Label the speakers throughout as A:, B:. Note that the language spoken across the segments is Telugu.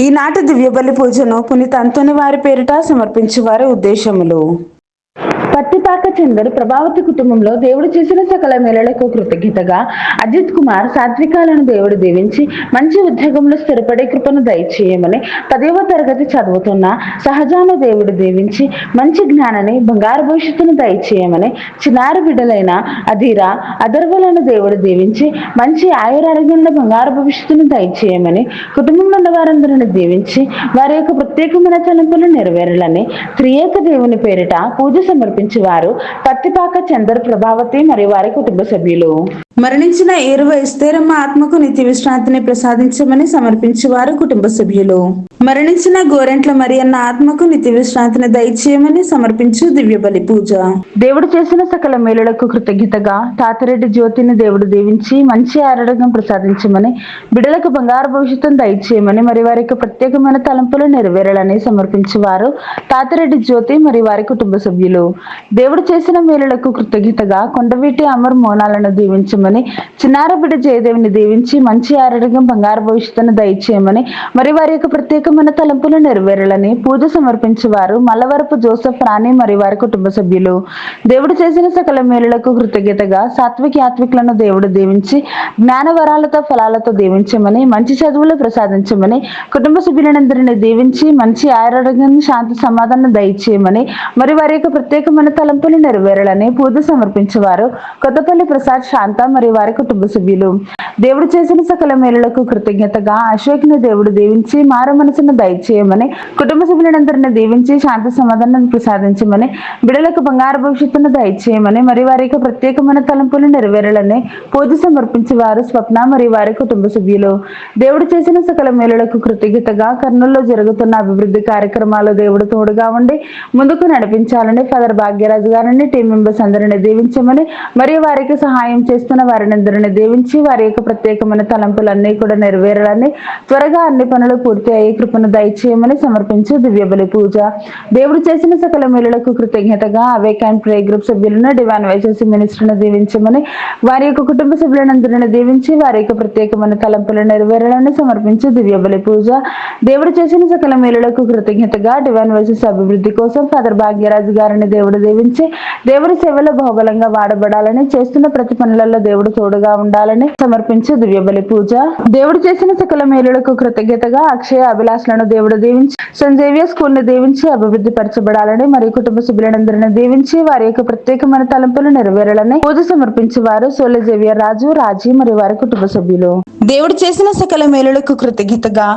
A: ఈనాటి దివ్య బలి పూజను పునీత అంతోని వారి పేరిట సమర్పించే వారి ఉద్దేశములు. పత్తిపాక చందర్ ప్రభావతి కుటుంబంలో దేవుడు చేసిన సకల మేళలకు కృతజ్ఞతగా అజిత్ కుమార్ సాత్వికాలను దేవుడు దీవించి మంచి ఉద్యోగంలో స్థిరపడే కృపను దయచేయమని 10వ తరగతి చదువుతున్న సహజాను దేవుడు దీవించి మంచి జ్ఞానాన్ని బంగారు భవిష్యత్తును దయచేయమని చిన్నారి బిడ్డలైన అధీరా అదర్వలను దేవుడు దీవించి మంచి ఆయురారోగ్యంలో బంగారు భవిష్యత్తును దయచేయమని కుటుంబంలో ఉన్న వారందరిని దీవించి వారి యొక్క ప్రత్యేకమైన తలంపులు నెరవేరాలని త్రియేక దేవుని పేరిట పూజ సమర్పించేవారు పత్తిపాక చందర్ ప్రభావతి మరియు వారి కుటుంబ సభ్యులు. మరణించిన ఏరువ ఎస్తేరమ్మ ఆత్మకు నిత్య విశ్రాంతిని ప్రసాదించమని సమర్పించేవారు కుటుంబ సభ్యులు. మరణించిన గోరెంట్ల మరియన్న ఆత్మకు నిత్య విశ్రాంతిని దయచేయమని సమర్పించు దివ్య బలి పూజ. దేవుడు చేసిన సకల మేలులకు కృతజ్ఞతగా తాతిరెడ్డి జ్యోతిని దేవుడు దీవించి మంచి ఆరోగ్యం ప్రసాదించమని బిడ్డలకు బంగారు భవిష్యత్తును దయచేయమని మరి వారి యొక్క ప్రత్యేకమైన తలంపులు నెరవేరాలని సమర్పించేవారు తాతిరెడ్డి జ్యోతి మరియు వారి కుటుంబ సభ్యులు. దేవుడు చేసిన మేలులకు కృతజ్ఞతగా కొండవీటి అమర్ మోనాలను దీవించమని చిన్నార బిడ్డ జయదేవిని దీవించి మంచి ఆరోగ్యం బంగారు భవిష్యత్తును దయచేయమని మరి వారి యొక్క ప్రత్యేకమైన తలంపులు నెరవేరాలని పూజ సమర్పించేవారు మల్లవరపు జోసెఫ్ రాణి మరియు వారి కుటుంబ సభ్యులు. దేవుడు చేసిన సకల మేలులకు కృతజ్ఞతగా సాత్విక యాత్వికులను దేవుడు దీవించి జ్ఞాన వరాలతో ఫలాలతో దీవించమని మంచి చదువులు ప్రసాదించమని కుటుంబ సభ్యులందరినీ దీవించి మంచి ఆరోగ్యం శాంతి సమాధానం దయచేయమని మరి వారి యొక్క ప్రత్యేకమైన తలంపులు నెరవేరాలని పూజ సమర్పించేవారు కొత్తపల్లి ప్రసాద్ శాంత మరియు వారి కుటుంబ సభ్యులు. దేవుడు చేసిన సకల మేలులకు కృతజ్ఞతగా అశోక్ని దేవుడు దీవించి మార మనసును దయచేయమని కుటుంబ సభ్యులందరినీ దీవించి శాంతి సమాధానం ప్రసాదించమని బిడలకు బంగారు భవిష్యత్తును దయచేయమని మరి వారి యొక్క ప్రత్యేకమైన తలంపులు నెరవేరాలని పూజ సమర్పించేవారు స్వప్న మరియు వారి కుటుంబ సభ్యులు. దేవుడు చేసిన సకల మేలులకు కృతజ్ఞతగా కర్నూలులో జరుగుతున్న అభివృద్ధి కార్యక్రమాలు దేవుడు తోడుగా ఉండి ముందుకు నడిపించాలని ఫాదర్ భాగ్యరాజు గారిని టీం మెంబర్స్ అందరినీ దీవించమని మరియు వారికి సహాయం చేస్తున్న వారిని అందరినీ దీవించి వారి యొక్క ప్రత్యేకమైన తలంపులన్నీ కూడా నెరవేరాలని త్వరగా అన్ని పనులు పూర్తి అయ్యే కృపను దయచేయమని సమర్పించు దివ్య బలి పూజ. దేవుడు చేసిన సకల మేలులకు కృతజ్ఞతగా అవేక్ అండ్ ప్రే గ్రూప్ సభ్యులను డివైన్ వైసెస్ మినిస్టర్ను దీవించమని వారి యొక్క కుటుంబ సభ్యులందరినీ దీవించి వారి యొక్క ప్రత్యేకమైన తలంపులు నెరవేరాలని సమర్పించు దివ్య బలి పూజ. దేవుడు చేసిన సకల మేలులకు కృతజ్ఞతగా డివైన్ వైసెస్ అభివృద్ధి కోసం ఫాదర్ భాగ్యరాజు గారిని దేవుడు దీవించి దేవుడి సేవలో బహుబలంగా వాడబడాలని చేస్తున్న ప్రతి పనులలో దేవుడు తోడుగా ఉండాలని సమర్పించు దివ్య బలి పూజ. దేవుడు చేసిన సకల మేలులకు కృతజ్ఞతగా అక్షయ అభిలాషలను దేవుడు దీవించి సెయింట్ జేవియర్ స్కూల్ ని దీవించి అభివృద్ధి పరచబడాలని మరియు కుటుంబ సభ్యులందరినీ దీవించి వారి యొక్క ప్రత్యేకమైన తలంపులు నెరవేరాలని పూజ సమర్పించేవారు సోలే జేవియర్ రాజు రాజీ మరియు వారి కుటుంబ సభ్యులు. దేవుడు చేసిన సకల మేలులకు కృతజ్ఞతగా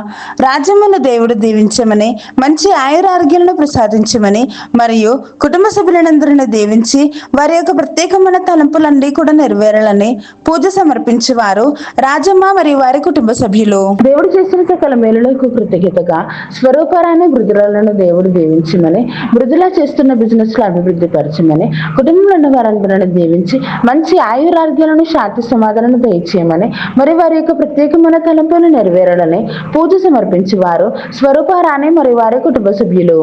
A: రాజ్యమును దేవుడు దీవించమని మంచి ఆయురారోగ్యాలను ప్రసాదించమని మరియు కుటుంబ సభ్యులందరినీ దీవించి వారి యొక్క ప్రత్యేకమైన తలంపులన్నీ కూడా నెరవేరాలని పూజ సమర్పించేవారు రాజమ్మ మరియు వారి కుటుంబ సభ్యులు. దేవుడు చేసిన సకల మేలులకు కృతజ్ఞతగా స్వరూపరాన్ని మృదులను దేవుడు దీవించమని మృదులా చేస్తున్న బిజినెస్ లో అభివృద్ధి పరచమని కుటుంబంలో ఉన్న వారందరిని దీవించి మంచి ఆయురారోగ్యాలను శాంతి సమాధానం దయచేయమని మరి వారి యొక్క ప్రత్యేకమైన తలంపులు నెరవేరాలని పూజ సమర్పించేవారు స్వరూపరాణి మరియు వారి కుటుంబ సభ్యులు.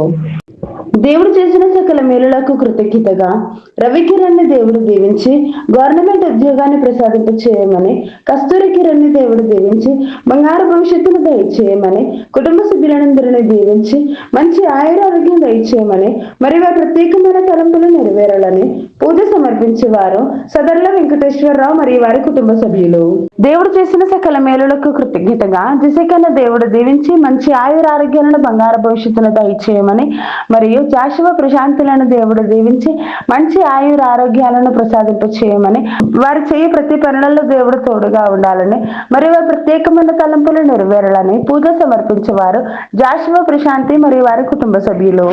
A: దేవుడు చేసిన సకల మేలులకు కృతజ్ఞతగా రవికిరణ్ ని దేవుడు దీవించి గవర్నమెంట్ ఉద్యోగాన్ని ప్రసాదింప చేయమని కస్తూరి కిరణ్ ని దేవుడు దీవించి బంగారు భవిష్యత్తును దయచేయమని కుటుంబ సభ్యులందరినీ దీవించి మంచి ఆయురారోగ్యం దయచేయమని మరి వారి ప్రత్యేకమైన తలంపులు నెరవేరాలని పూజ సమర్పించేవారు సదర్ల వెంకటేశ్వరరావు మరియు వారి కుటుంబ సభ్యులు. దేవుడు చేసిన సకల మేలులకు కృతజ్ఞతగా జిసెకన్న దేవుడు దీవించి మంచి ఆయురారోగ్యాలను బంగారు భవిష్యత్తును దయచేయమని మరియు జాషువ ప్రశాంతులను దేవుడు దీవించి మంచి ఆయురారోగ్యాలను ప్రసాదింప చేయమని వారు చేయ ప్రతి పనులలో దేవుడు తోడుగా ఉండాలని మరియు వారి ప్రత్యేకమైన తలంపులు నెరవేరాలని పూజ సమర్పించేవారు జాషువ ప్రశాంతి మరియు వారి కుటుంబ సభ్యులు.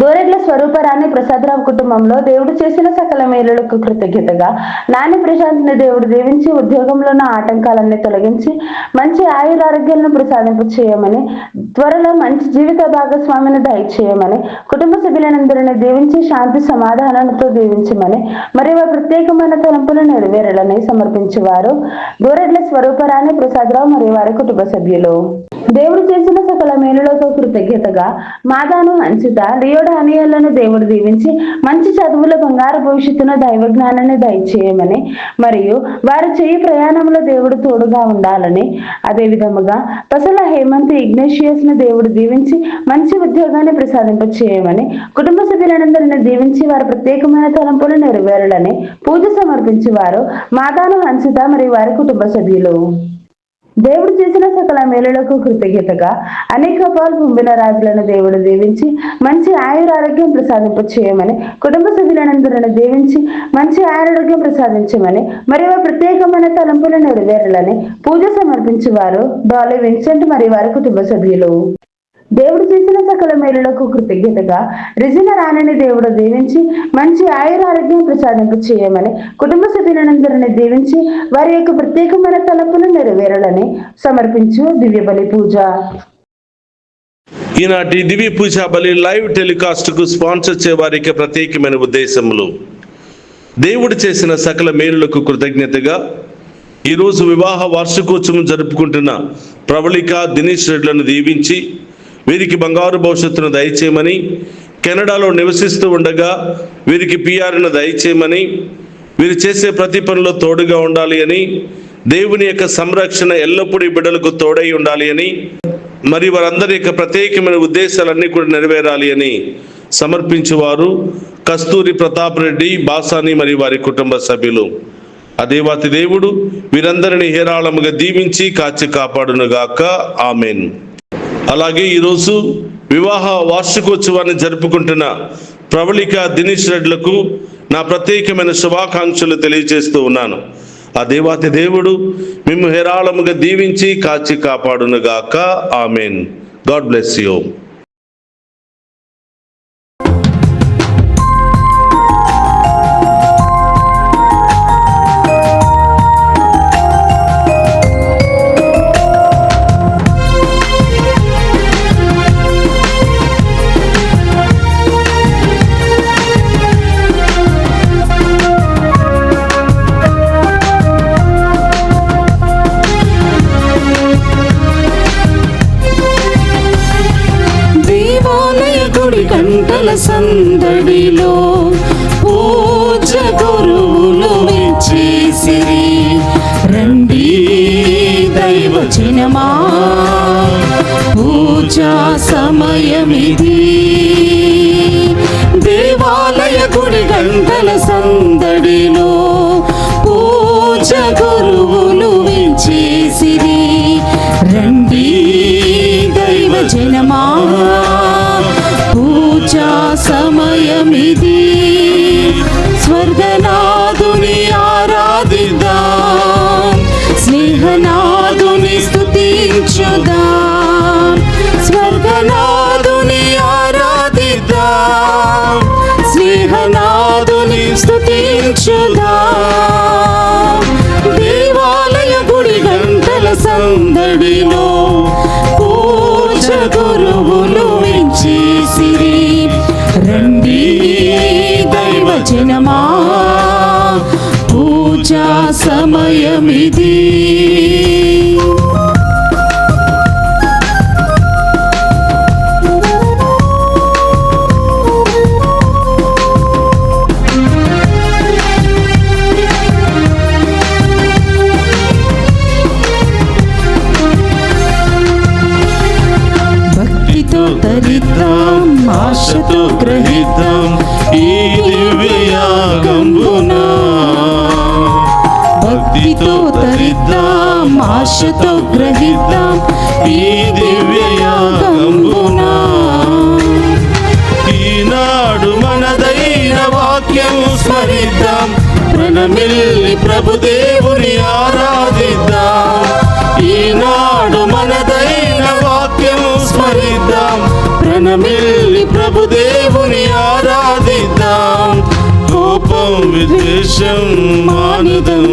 A: దోరెడ్ల స్వరూపరాణి ప్రసాదరావు కుటుంబంలో దేవుడు చేసిన సకల మేలులకు కృతజ్ఞతగా నాని ప్రశాంత్ని దేవుడు దీవించి ఉద్యోగంలో ఉన్న ఆటంకాలన్నీ తొలగించి మంచి ఆయురారోగ్యాలను ప్రసాదింప చేయమని త్వరలో మంచి జీవిత భాగస్వామిని దయచేయమని కుటుంబ సభ్యులందరినీ దీవించి శాంతి సమాధానంతో దీవించమని మరి వారి ప్రత్యేకమైన తలంపులు నెరవేరాలని సమర్పించేవారు దోరెడ్ల స్వరూపరాణి ప్రసాదరావు మరియు వారి కుటుంబ సభ్యులు. దేవుడు చేసిన సకల మేలులతో కృతజ్ఞతగా మాదాను అంచిత లియోడానియాలను దేవుడు దీవించి మంచి చదువుల బంగారు భవిష్యత్తును దైవ జ్ఞానాన్ని దయచేయమని మరియు వారు చేయి ప్రయాణంలో దేవుడు తోడుగా ఉండాలని, అదే విధముగా పసల హేమంత్ ఇగ్నేషియస్ ను దేవుడు దీవించి మంచి ఉద్యోగాన్ని ప్రసాదింప చేయమని, కుటుంబ సభ్యులందరినీ దీవించి వారి ప్రత్యేకమైన తలంపులు నెరవేరాలని పూజ సమర్పించి వారు మాతాను హన్సిత మరియు వారి కుటుంబ సభ్యులు. దేవుడు చేసిన సకల మేలులకు కృతజ్ఞతగా అనేక పాలు పొందిన రాజులను దేవుడు దీవించి మంచి ఆయురారోగ్యం ప్రసాదింప చేయమని, కుటుంబ సభ్యులందరిని దీవించి మంచి ఆయురారోగ్యం ప్రసాదించమని మరియు ప్రత్యేకమైన తలంపులు నెరవేరాలని పూజ సమర్పించి వారు డాలీ విన్సెంట్ మరియు వారి కుటుంబ సభ్యులు. దేవుడు చేసిన సకల మేలులకు కృతజ్ఞతగా రిజిన రాణిని దేవుడు దీవించి మంచి ఆయురారోగ్యం ప్రసాదింపు చేయమని, కుటుంబ సభ్యులందరినీ దీవించి వారి యొక్క ప్రత్యేకమైన తలపులు నెరవేరాలని సమర్పించు దివ్య బలి పూజ.
B: ఈనాటి దివ్య పూజ బలి లైవ్ టెలికాస్ట్ కు స్పాన్సర్ చేయవారికి ప్రత్యేకమైన ఉద్దేశములు. దేవుడు చేసిన సకల మేలులకు కృతజ్ఞతగా ఈరోజు వివాహ వార్షికోత్సవం జరుపుకుంటున్న ప్రవళిక దినేష్ రెడ్లను దీవించి వీరికి బంగారు భవిష్యత్తును దయచేయమని, కెనడాలో నివసిస్తూ ఉండగా వీరికి పిఆర్ను దయచేయమని, వీరు చేసే ప్రతి పనిలో తోడుగా ఉండాలి అని, దేవుని యొక్క సంరక్షణ ఎల్లప్పుడూ బిడ్డలకు తోడై ఉండాలి అని, మరి వారందరి యొక్క ప్రత్యేకమైన ఉద్దేశాలన్నీ కూడా నెరవేరాలి అని సమర్పించేవారు కస్తూరి ప్రతాప్ రెడ్డి, బాసాని మరియు వారి కుటుంబ సభ్యులు. ఆ దేవాతి దేవుడు వీరందరినీ హేరాళముగా దీవించి కాచి కాపాడునుగాక. ఆమెన్. అలాగే ఈరోజు వివాహ వార్షికోత్సవాన్ని జరుపుకుంటున్న ప్రవళిక దినేష్ రెడ్లకు నా ప్రత్యేకమైన శుభాకాంక్షలు తెలియజేస్తూ ఉన్నాను. ఆ దేవాతి దేవుడు మిమ్ము హేరాళముగా దీవించి కాచి కాపాడునుగాక. ఆమెన్. God bless you.
C: గంటల సందడిలో పూజ గురువులు చేసిరి, రండి దైవజనమా పూజా సమయమిది. దేవాలయ గుడి గంటల సందడిలో పూజ గురువులు చేసిరి, రండి దైవజనమా పూజా సమయమిది. స్వర్గనాథుని ఆరాధిద్దాం, స్నేహనాథుని స్తుతించుదాం. స్వర్గనాథుని ఆరాధిద్దాం, స్నేహనాథుని స్తుతించుదాం. దేవాలయ గుడి గంటల సందడిలో పూజ గురువులు చేసిరి, రండి దైవజనమా పూజా సమయమిది. తరిద్దాం, ఆశతో గ్రహిద్దాం ఈ దివ్యయాగంబునా. భక్తితో తరిద్దాం, ఆశతో గ్రహిద్దాం ఈ దివ్యయాగంబునా. ఈనాడు మనదైన వాక్యం స్మరిద్దాం, ప్రణమిల్లి ప్రభుదేవుని ఆరాధిద్దాం. ఈనాడు మనదైన వాక్యం స్మరిద్దాం, ప్రణమిల్లి ప్రభుదేవుని ఆరాధిద్దాం. కోపం విద్వేషం మానుదం,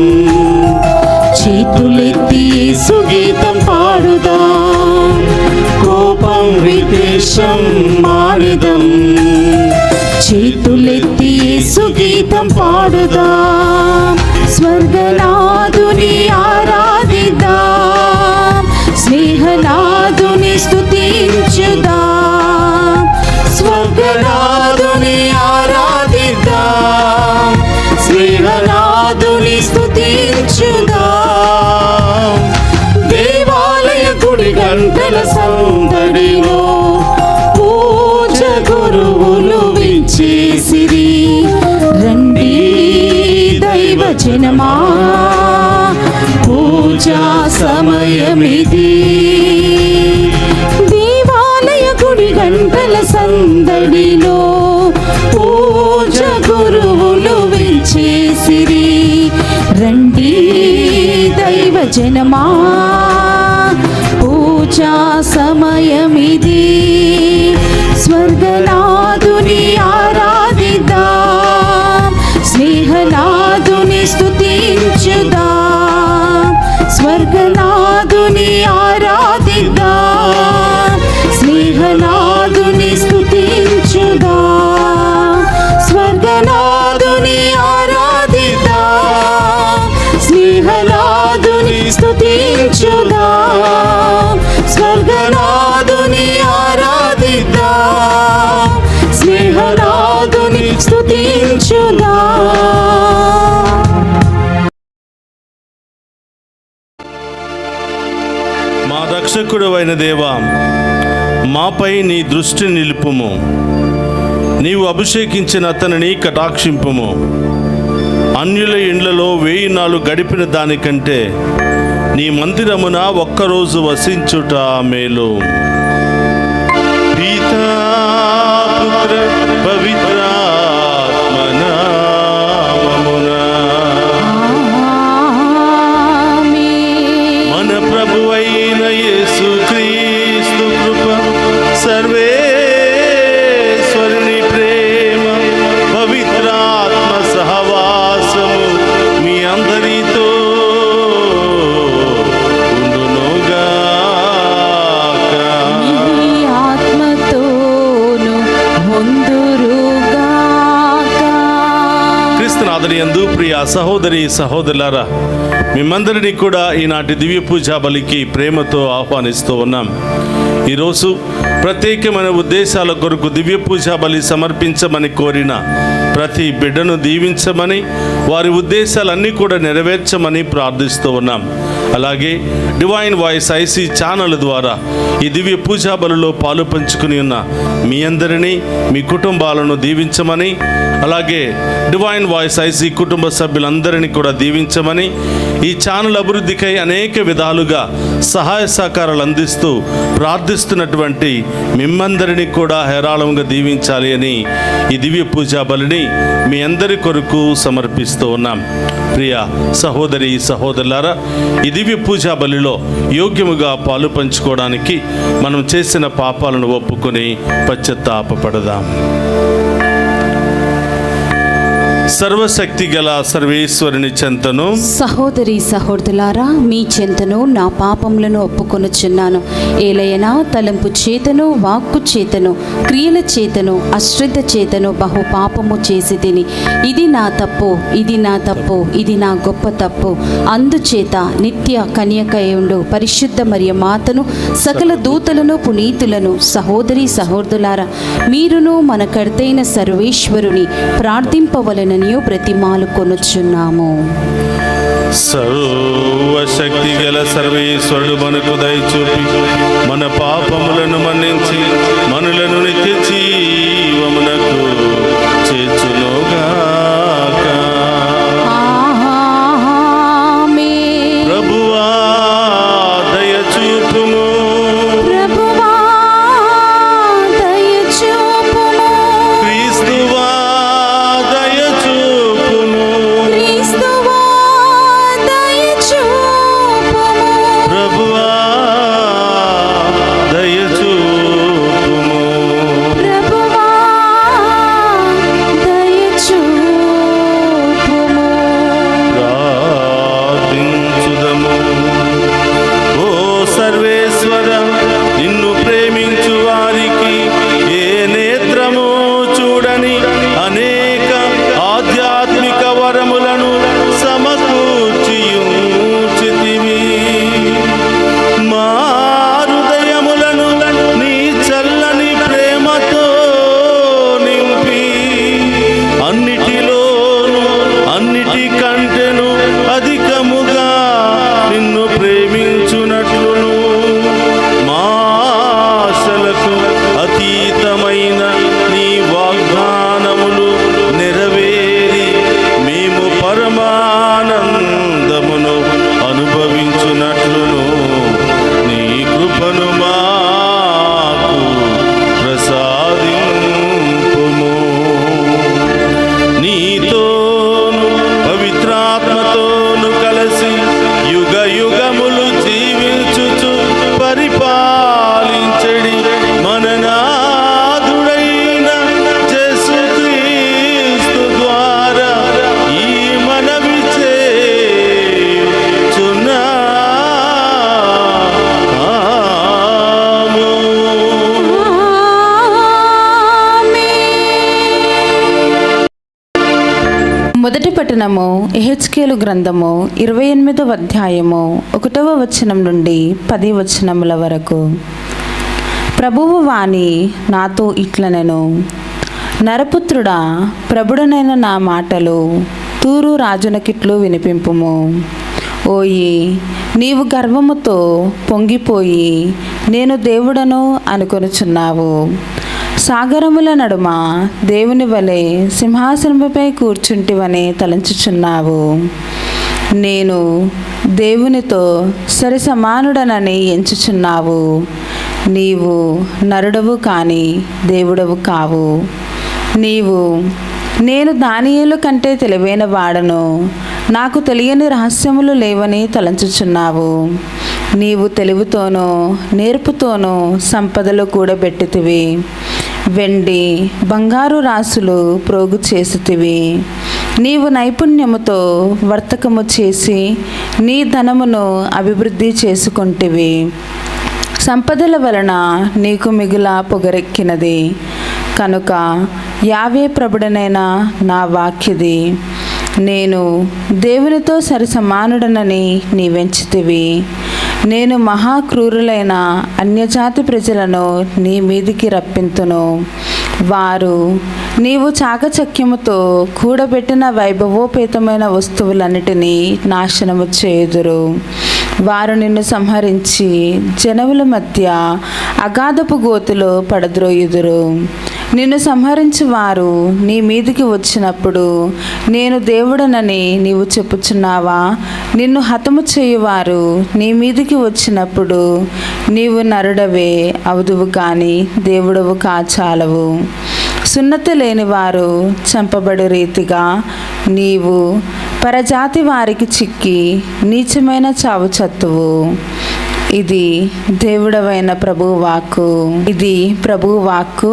C: చేతులెత్తి సుగీతం పాడుదాం. కోపం విద్వేషం మానుదం, చేతులెత్తి సుగీతం పాడుదాం. స్వర్గనాథుని ఆరాధిద్దాం, స్నేహనాథుని స్తుతించుదాం. స్వర్గ సమయమిది. దేవాలయ గుడి గంటల సందడిలో పూజ గురువులు విచ్చేసిరి. రండి దైవ జనమా, పూజా సమయమిది. స్వర్గనాథుని ఆరాధిద్దాం, స్నేహనాథుని స్తుతించుదాం. స్వర్గనాథుని ఆరాధిద్దాం, స్నేహనాథుని స్తుతించుదాం. స్వర్గనాథుని ఆరాధిద్దాం, స్నేహనాథుని స్తుతించుదాం. స్వర్గనాథుని ఆరాధిద్దాం, స్నేహనాథుని స్తుతించుదాం.
B: మా రక్షకుడు అయిన దేవా, మాపై నీ దృష్టి నిలుపుము. నీవు అభిషేకించిన అతనిని కటాక్షింపుము. అన్యుల ఇండ్లలో 1000 నాళ్ళు గడిపిన దానికంటే నీ మందిరమున ఒక్కరోజు వసించుట మేలు. పితా పుత్ర పవిత్రాత్మ నామమున మన ప్రభువైన యేసుక్రీస్తు కృప, సర్వేశ్వరుని ప్రేమ, పవిత్రాత్మ సహవాసము మీ అందరితో ఉండునుగాక.
C: మీ ఆత్మతోను ఉందురుగాక.
B: క్రీస్తునాథుని యందు ప్రియ సహోదరి సహోదరులారా, మిమ్మందరినీ కూడా ఈనాటి దివ్య పూజా బలికి ప్రేమతో ఆహ్వానిస్తూ ఉన్నాం. ఈరోజు ప్రత్యేకమైన ఉద్దేశాల కొరకు దివ్య పూజా బలి సమర్పించమని కోరిన ప్రతి బిడ్డను దీవించమని, వారి ఉద్దేశాలన్నీ కూడా నెరవేర్చమని ప్రార్థిస్తూ ఉన్నాం. అలాగే డివైన్ వాయిస్ ఐసీ ఛానల్ ద్వారా ఈ దివ్య పూజా బలిలో పాలు పంచుకుని ఉన్న మీ అందరినీ, మీ కుటుంబాలను దీవించమని, అలాగే డివైన్ వాయిస్ ఐసీ కుటుంబ సభ్యులందరినీ కూడా దీవించమని, ఈ ఛానల్ అభివృద్ధికై అనేక విధాలుగా సహాయ సహకారాలు అందిస్తూ ప్రార్థిస్తున్నటువంటి మిమ్మందరినీ కూడా హేరాళంగా దీవించాలి అని ఈ దివ్య పూజా బలిని మీ అందరి కొరకు సమర్పిస్తూ ఉన్నాం. ప్రియ సహోదరి సహోదరులారా, ఈ దివ్య పూజా బలిలో యోగ్యముగా పాలు పంచుకోవడానికి మనం చేసిన పాపాలను ఒప్పుకొని పశ్చాత్తాపపడదాం. సర్వశక్తి గల సర్వేశ్వరుని చెంతను,
C: సహోదరి సహోదరులారా, మీ చెంతను నా పాపములను ఒప్పుకొనుచున్నాను. ఏలయనా తలంపు చేతను, వాక్కు చేతను, క్రియల చేతను, అశ్రద్ధ చేతను బహు పాపము చేసి తిని. ఇది నా తప్పు, ఇది నా తప్పు, ఇది నా గొప్ప తప్పు. అందుచేత నిత్య కన్యకయుండు పరిశుద్ధ మరియ మాతను, సకల దూతలను, పునీతులను, సహోదరి సహోదరులారా, మీరును మన కర్తైన సర్వేశ్వరుని ప్రార్థింపవలనని బ్రతిమాలు కొనుచున్నాము.
B: సర్వశక్తి గల సర్వేశ్వరుడు మనకు దయచూపి మన పాపములను మన్నించి మనులను నిత్య జీవమునకు చేర్చునుగాక.
C: ఆమేన్.
B: ప్రభువా దయచూపుము.
C: ప్రభువా దయచూపుము.
B: క్రీస్తువా దయచూపుము.
C: క్రీస్తువా దయచూపుము.
B: ప్రభువా దయచూపుము.
A: పట్టణము యెహెజ్కేలు గ్రంథము 28వ అధ్యాయము 1వ వచనం నుండి 10వ వచనముల వరకు. ప్రభువు వాణి నాతో ఇట్లనెను, నరపుత్రుడా, ప్రభుడనైన నా మాటలు తూరు రాజునకిట్లు వినిపింపుము. ఓయి, నీవు గర్వముతో పొంగిపోయి నేను దేవుడను అనుకొనుచున్నావు. సాగరముల నడుమ దేవుని వలె సింహాసనముపై కూర్చుంటివని తలంచుచున్నావు. నేను దేవునితో సరి సమానుడనని ఎంచుచున్నావు. నీవు నరుడవు కాని దేవుడవు కావు. నీవు నేను దానియేలు కంటే తెలివైన వాడను, నాకు తెలియని రహస్యములు లేవని తలంచుచున్నావు. నీవు తెలివితోనూ నేర్పుతోనూ సంపదలు కూడబెట్టితివి. వెండి బంగారు రాసులు ప్రోగు చేసితివి. నీవు నైపుణ్యముతో వర్తకము చేసి నీ ధనమును అభివృద్ధి చేసుకొంటివి. సంపదల వలన నీకు మిగుల పొగరెక్కినది కనుక యావే ప్రభుడనైన నా వాక్యది. నేను దేవునితో సరి సమానుడనని నీవెంచితివి. నేను మహాక్రూరులైన అన్యజాతి ప్రజలను నీ మీదికి రప్పింతును. వారు నీవు చాకచక్యముతో కూడబెట్టిన వైభవోపేతమైన వస్తువులన్నిటినీ నాశనము చేయుదురు. వారు నిన్ను సంహరించి జనముల మధ్య అగాధపు గోతులో పడద్రోయుదురు. నిన్ను సంహరించి వారు నీ మీదికి వచ్చినప్పుడు నేను దేవుడనని నీవు చెప్పుచున్నావా? నిన్ను హతము చేయువారు నీ మీదికి వచ్చినప్పుడు నీవు నరుడవే అవుదువు కానీ దేవుడవు కాచాలవు. సున్నతి లేని వారు చంపబడు రీతిగా నీవు పరజాతి వారికి చిక్కి నీచమైన చావు చత్తువు. ఇది దేవుడవైన ప్రభువు వాక్కు. ఇది ప్రభువు వాక్కు.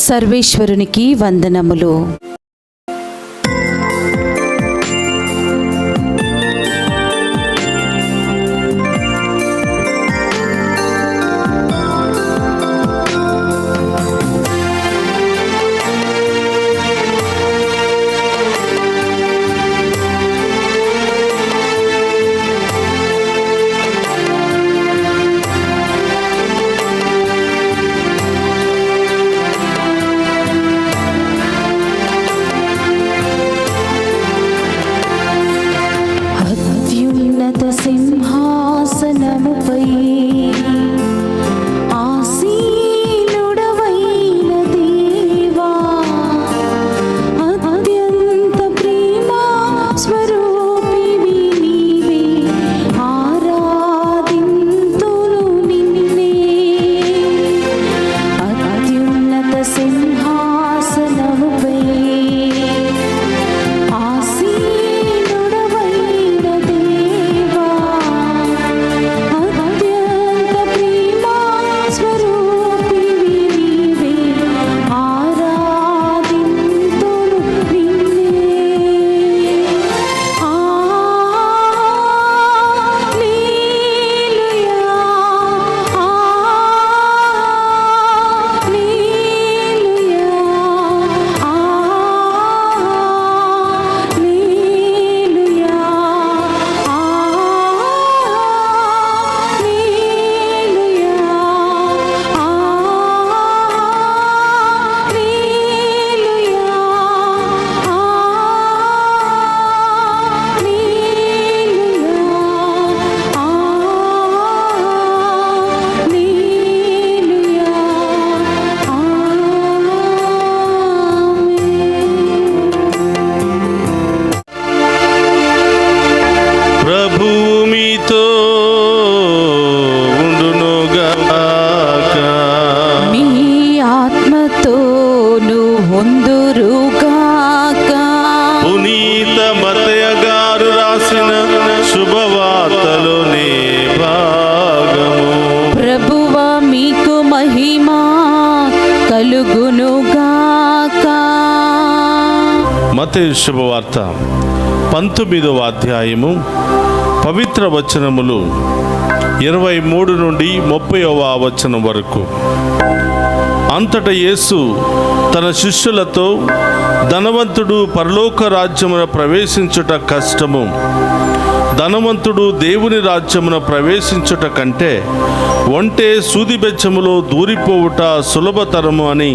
C: సర్వేశ్వరునికి వందనములు. సింహాసనముపై ఆసీనుడవైన దేవా, అత్యంత ప్రేమ స్వరూపివి నీవే, ఆరాధింతును నిన్నే. అత్యున్నత సింహాసనముపై
B: మత్తయి శుభవార్త 19వ అధ్యాయము పవిత్ర వచనములు 23 నుండి 30వ వచనం వరకు. అంతటా యేసు తన శిష్యులతో, ధనవంతుడు పరలోక రాజ్యమున ప్రవేశించుట కష్టము, ధనవంతుడు దేవుని రాజ్యమున ప్రవేశించుట కంటే ఒంటె సూది బెచ్చములో దూరిపోవుట సులభతరము అని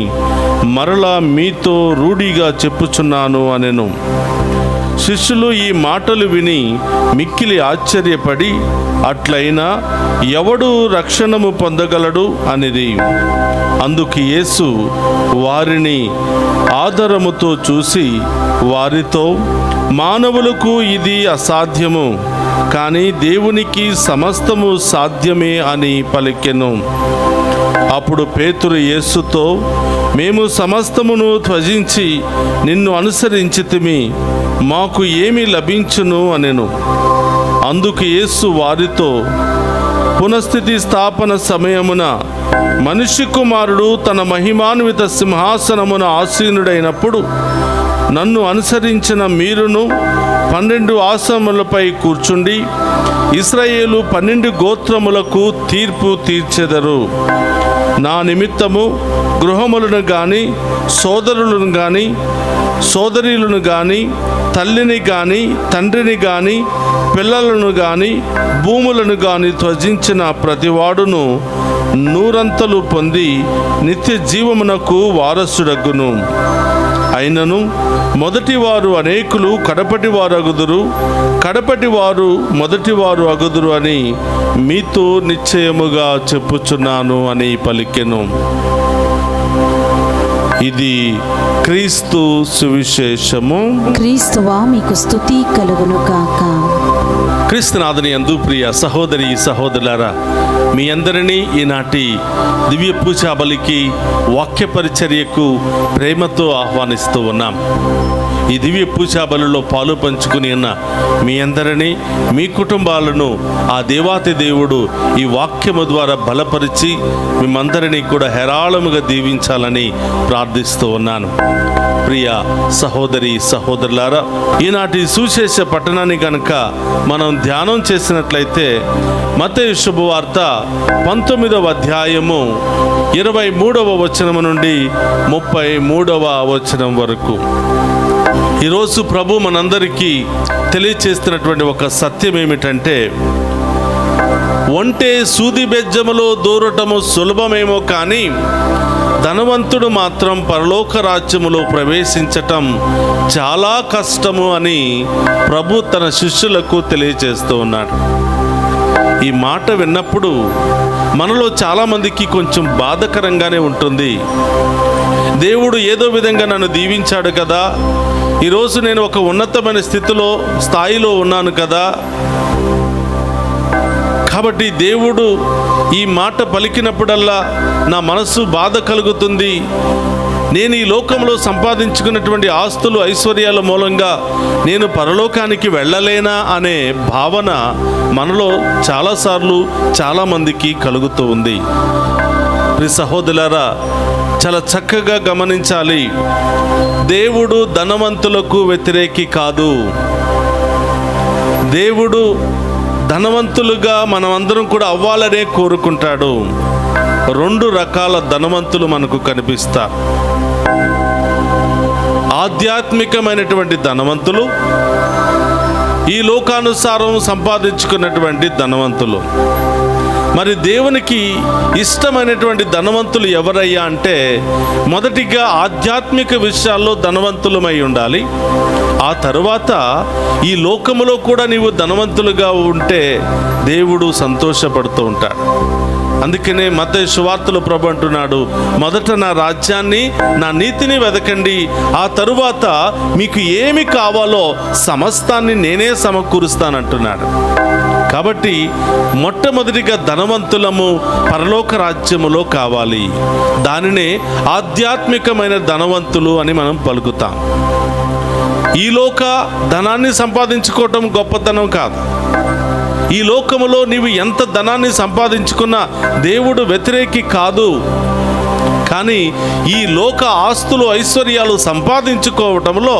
B: మరలా మీతో రూఢిగా చెప్పుచున్నాను అనెను. శిష్యులు ఈ మాటలు విని మిక్కిలి ఆశ్చర్యపడి, అట్లయినా ఎవడు రక్షణము పొందగలడు అనిది. అందుకు యేసు వారిని ఆదరముతో చూసి వారితో, మానవులకు ఇది అసాధ్యము, కానీ దేవునికి సమస్తము సాధ్యమే అని పలికెను. అప్పుడు పేతురు యేసుతో, మేము సమస్తమును త్యజించి నిన్ను అనుసరించితిమి, మాకు ఏమి లభించును అనెను. అందుకు యేసు వారితో, పునఃస్థితి స్థాపన సమయమున మనుష్య కుమారుడు తన మహిమాన్విత సింహాసనమున ఆసీనుడైనప్పుడు నన్ను అనుసరించిన మీరును 12 ఆసనములపై కూర్చుండి ఇశ్రాయేలు 12 గోత్రములకు తీర్పు తీర్చెదరు. నా నిమిత్తము గృహములను గాని, సోదరులను గాని, సోదరీలను గాని, తల్లిని గాని, తండ్రిని గాని, పిల్లలను గాని, భూములను గాని త్యజించిన ప్రతివాడును 100 పొంది నిత్య జీవమునకు వారసుడగును. అయినను మొదటివారు అనేకులు కడపటివారు అగుదురు, కడపటివారు మొదటివారు అగుదురు అని మీతో నిశ్చయముగా చెప్పుచున్నాను అని పలికెను. ఇది క్రీస్తు సువిశేషము.
C: క్రీస్తువా మీకు స్తుతి కలుగును గాక.
B: క్రీస్తునాథుని యందు ప్రియ సహోదరి సహోదరులారా, మీ అందరినీ ఈనాటి దివ్య పూజా బలికి, వాక్య పరిచర్యకు ప్రేమతో ఆహ్వానిస్తూ ఉన్నాం. ఈ దివ్య పూజా బలిలో పాలు పంచుకుని ఉన్న మీ అందరినీ, మీ కుటుంబాలను ఆ దేవాతి దేవుడు ఈ వాక్యము ద్వారా బలపరిచి మిమ్మందరినీ కూడా హేరాళముగా దీవించాలని ప్రార్థిస్తూ ఉన్నాను. ప్రియ సహోదరి సహోదరులారా, ఈనాటి సువిశేష పట్టణాన్ని కనుక మనం ధ్యానం చేసినట్లయితే మత్తయి శుభవార్త 19వ అధ్యాయము 23వ వచనం నుండి 33వ వచనం వరకు. ఈరోజు ప్రభు మనందరికీ తెలియచేస్తున్నటువంటి ఒక సత్యం ఏమిటంటే, ఒంటె సూది బెజ్జములో దూరటము సులభమేమో కానీ ధనవంతుడు మాత్రం పరలోక రాజ్యములో ప్రవేశించటం చాలా కష్టము అని ప్రభు తన శిష్యులకు తెలియజేస్తూ ఉన్నాడు. ఈ మాట విన్నప్పుడు మనలో చాలామందికి కొంచెం బాధకరంగానే ఉంటుంది. దేవుడు ఏదో విధంగా నన్ను దీవించాడు కదా, ఈరోజు నేను ఒక ఉన్నతమైన స్థాయిలో ఉన్నాను కదా, కాబట్టి దేవుడు ఈ మాట పలికినప్పుడల్లా నా మనసు బాధ కలుగుతుంది. నేను ఈ లోకంలో సంపాదించుకున్నటువంటి ఆస్తులు ఐశ్వర్యాల మూలంగా నేను పరలోకానికి వెళ్ళలేనా అనే భావన మనలో చాలాసార్లు చాలామందికి కలుగుతూ ఉంది. ప్రియ సహోదరులారా, చాలా చక్కగా గమనించాలి. దేవుడు ధనవంతులకు వ్యతిరేకి కాదు. దేవుడు ధనవంతులుగా మనమందరం కూడా అవ్వాలనే కోరుకుంటాడు. 2 రకాల ధనవంతులు మనకు కనిపిస్తారు. ఆధ్యాత్మికమైనటువంటి ధనవంతులు, ఈ లోకానుసారం సంపాదించుకున్నటువంటి ధనవంతులు. మరి దేవునికి ఇష్టమైనటువంటి ధనవంతులు ఎవరయ్యా అంటే, మొదటిగా ఆధ్యాత్మిక విషయాల్లో ధనవంతులమై ఉండాలి. ఆ తరువాత ఈ లోకములో కూడా నీవు ధనవంతులుగా ఉంటే దేవుడు సంతోషపడుతూ ఉంటాడు. అందుకనే మత్తయి సువార్తలో ప్రభు అంటున్నాడు, మొదట నా రాజ్యాన్ని, నా నీతిని వెదకండి, ఆ తరువాత మీకు ఏమి కావాలో సమస్తాన్ని నేనే సమకూరుస్తానంటున్నాడు. కాబట్టి మొట్టమొదటిగా ధనవంతులము పరలోక రాజ్యములో కావాలి. దానినే ఆధ్యాత్మికమైన ధనవంతులు అని మనం పలుకుతాం. ఈ లోక ధనాన్ని సంపాదించుకోవటం గొప్పతనం కాదు. ఈ లోకములో నీవు ఎంత ధనాన్ని సంపాదించుకున్నా దేవుడు వ్యతిరేకి కాదు. కానీ ఈ లోక ఆస్తులు ఐశ్వర్యాలు సంపాదించుకోవటంలో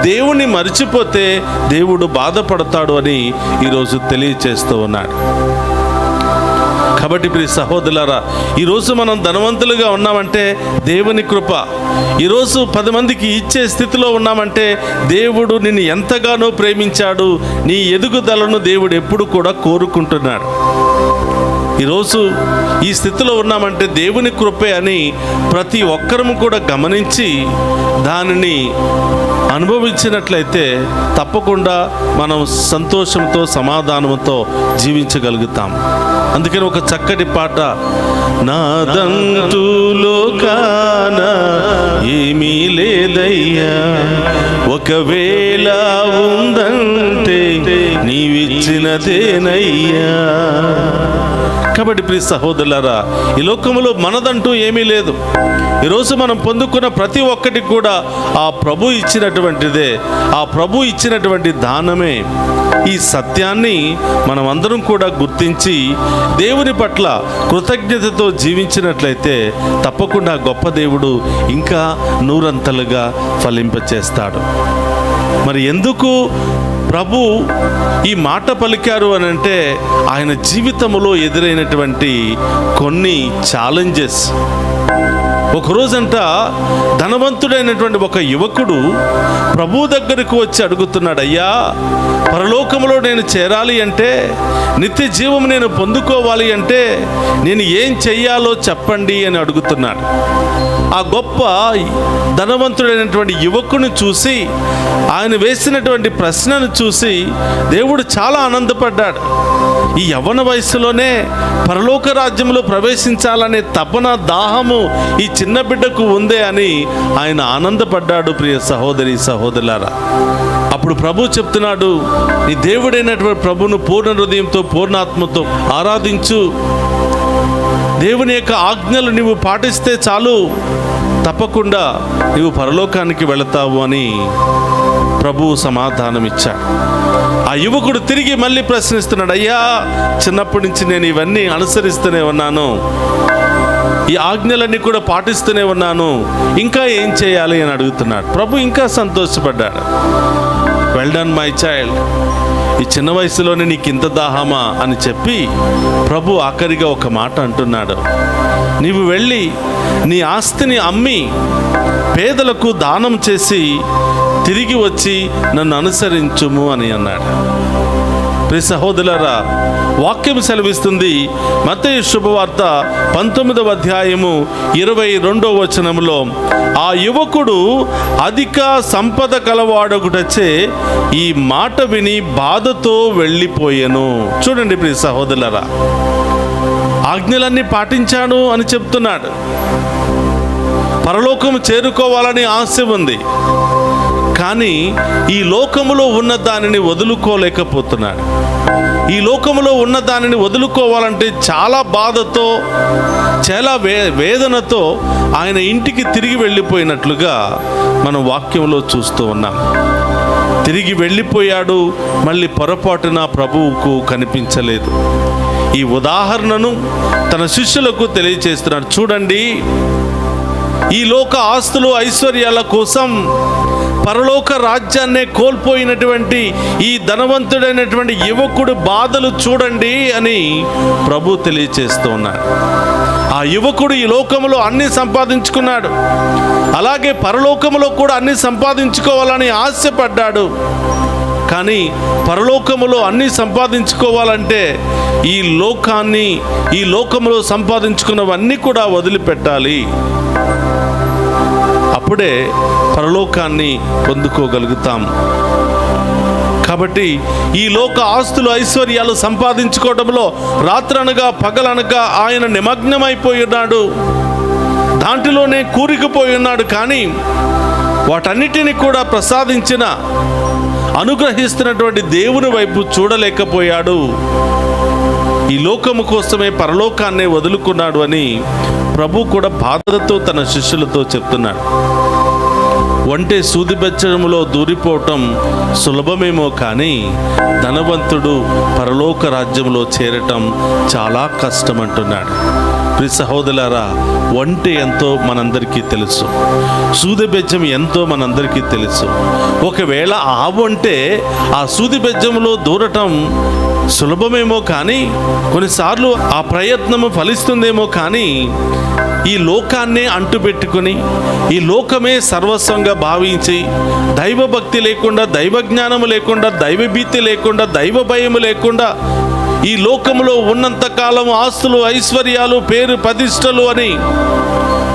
B: దేవుణ్ణి మరిచిపోతే దేవుడు బాధపడతాడు అని ఈరోజు తెలియచేస్తూ ఉన్నాడు. కాబట్టి ప్రియ సహోదరులారా, ఈరోజు మనం ధనవంతులుగా ఉన్నామంటే దేవుని కృప. ఈరోజు 10 మందికి ఇచ్చే స్థితిలో ఉన్నామంటే దేవుడు నిన్ను ఎంతగానో ప్రేమించాడు. నీ ఎదుగుదలను దేవుడు ఎప్పుడు కూడా కోరుకుంటున్నాడు. ఈరోజు ఈ స్థితిలో ఉన్నామంటే దేవుని కృపే అని ప్రతి ఒక్కరము కూడా గమనించి దానిని అనుభవించినట్లయితే తప్పకుండా మనం సంతోషంతో సమాధానంతో జీవించగలుగుతాం. అందుకని ఒక చక్కటి పాట, నాదంటూ లోకాన ఏమీ లేదయ్యా, ఒకవేళ ఉందంటే నీవిచ్చినదేనయ్యా. కాబట్టి ప్రియ సహోదరులారా, ఈ లోకములో మనదంటూ ఏమీ లేదు. ఈరోజు మనం పొందుకున్న ప్రతి ఒక్కటి కూడా ఆ ప్రభు ఇచ్చినటువంటిదే, ఆ ప్రభు ఇచ్చినటువంటి దానమే. ఈ సత్యాన్ని మనం అందరం కూడా గుర్తించి దేవుని పట్ల కృతజ్ఞతతో జీవించినట్లయితే తప్పకుండా గొప్ప దేవుడు ఇంకా నూరంతలుగా ఫలింపచేస్తాడు. మరి ఎందుకు ప్రభు ఈ మాట పలికారు అని అంటే, ఆయన జీవితంలో ఎదురైనటువంటి కొన్ని ఛాలెంజెస్. ఒకరోజంట ధనవంతుడైనటువంటి ఒక యువకుడు ప్రభు దగ్గరకు వచ్చి అడుగుతున్నాడు, అయ్యా, పరలోకములో నేను చేరాలి అంటే, నిత్య జీవం నేను పొందుకోవాలి అంటే నేను ఏం చెయ్యాలో చెప్పండి అని అడుగుతున్నాడు. ఆ గొప్ప ధనవంతుడైనటువంటి యువకుని చూసి, ఆయన వేసినటువంటి ప్రశ్నను చూసి దేవుడు చాలా ఆనందపడ్డాడు. ఈ యవ్వన వయసులోనే పరలోక రాజ్యంలో ప్రవేశించాలనే తపన, దాహము ఈ చిన్న బిడ్డకు ఉందే అని ఆయన ఆనందపడ్డాడు. ప్రియ సహోదరి సహోదరులారా, అప్పుడు ప్రభు చెప్తున్నాడు, నీ దేవుడైనటువంటి ప్రభును పూర్ణ హృదయంతో పూర్ణాత్మతో ఆరాధించు, దేవుని యొక్క ఆజ్ఞలు నీవు పాటిస్తే చాలు, తప్పకుండా నీవు పరలోకానికి వెళతావు అని ప్రభువు సమాధానం ఇచ్చాడు. ఆ యువకుడు తిరిగి మళ్ళీ ప్రశ్నిస్తున్నాడు, అయ్యా, చిన్నప్పటి నుంచి నేను ఇవన్నీ అనుసరిస్తూనే ఉన్నాను, ఈ ఆజ్ఞలన్నీ కూడా పాటిస్తూనే ఉన్నాను, ఇంకా ఏం చేయాలి అని అడుగుతున్నాడు. ప్రభు ఇంకా సంతోషపడ్డాడు. వెల్ డన్ మై చైల్డ్, ఈ చిన్న వయసులోనే నీకు ఇంత దాహమా అని చెప్పి ప్రభు ఆఖరిగా ఒక మాట అంటున్నాడు, నీవు వెళ్ళి నీ ఆస్తిని అమ్మి పేదలకు దానం చేసి తిరిగి వచ్చి నన్ను అనుసరించుము అని అన్నాడు. ప్రియ సహోదరులారా, వాక్యం సెలవిస్తుంది, మత్తయి శుభవార్త 19వ అధ్యాయము 22వ వచనములో, ఆ యువకుడు అధిక సంపద కలవాడొకటచే ఈ మాట విని బాధతో వెళ్ళిపోయాను. చూడండి ప్రియ సహోదరులారా, ఆజ్ఞలన్నీ పాటించాను అని చెప్తున్నాడు, పరలోకం చేరుకోవాలని ఆశ ఉంది, కానీ ఈ లోకములో ఉన్న దానిని వదులుకోలేకపోతున్నాడు. ఈ లోకములో ఉన్న దానిని వదులుకోవాలంటే చాలా బాధతో, చాలా వేదనతో ఆయన ఇంటికి తిరిగి వెళ్ళిపోయినట్లుగా మనం వాక్యంలో చూస్తూ ఉన్నాం. తిరిగి వెళ్ళిపోయాడు, మళ్ళీ పొరపాటున ప్రభువుకు కనిపించలేదు. ఈ ఉదాహరణను తన శిష్యులకు తెలియచేస్తున్నాడు. చూడండి, ఈ లోక ఆస్తులు ఐశ్వర్యాల కోసం పరలోక రాజ్యాన్నే కోల్పోయినటువంటి ఈ ధనవంతుడైనటువంటి యువకుడు బాధలు చూడండి అని ప్రభు తెలియచేస్తూ ఉన్నాడు. ఆ యువకుడు ఈ లోకములో అన్ని సంపాదించుకున్నాడు, అలాగే పరలోకములో కూడా అన్ని సంపాదించుకోవాలని ఆశపడ్డాడు. కానీ పరలోకములో అన్ని సంపాదించుకోవాలంటే ఈ లోకములో సంపాదించుకున్నవన్నీ కూడా వదిలిపెట్టాలి. అప్పుడే పరలోకాన్ని పొందుకోగలుగుతాం. కాబట్టి ఈ లోక ఆస్తులు ఐశ్వర్యాలు సంపాదించుకోవడంలో రాత్రనగా పగలనగా ఆయన నిమగ్నమైపోయి ఉన్నాడు, దాంట్లోనే కూరుకుపోయి ఉన్నాడు. కానీ వాటన్నిటిని కూడా ప్రసాదించిన అనుగ్రహిస్తున్నటువంటి దేవుని వైపు చూడలేకపోయాడు. ఈ లోకము కోసమే పరలోకాన్నే వదులుకున్నాడు అని ప్రభు కూడా బాధతో తన శిష్యులతో చెప్తున్నాడు. వంటే సూదిబెచ్చములో దూరిపోవటం సులభమేమో కానీ ధనవంతుడు పరలోక రాజ్యంలో చేరటం చాలా కష్టం అంటున్నాడు. ప్రియ సహోదరులారా, వంటె ఎంతో మనందరికీ తెలుసు, సూదిబెజ్జం ఎంతో మనందరికీ తెలుసు. ఒకవేళ ఆ వంటె ఆ సూదిబెజ్జంలో దూరటం సులభమేమో కానీ, కొన్నిసార్లు ఆ ప్రయత్నము ఫలిస్తుందేమో కానీ, ఈ లోకాన్నే అంటుపెట్టుకుని, ఈ లోకమే సర్వస్వంగా భావించి, దైవభక్తి లేకుండా, దైవజ్ఞానము లేకుండా, దైవభీతి లేకుండా, దైవ భయము లేకుండా, ఈ లోకములో ఉన్నంతకాలం ఆస్తులు, ఐశ్వర్యాలు, పేరు ప్రతిష్టలు అని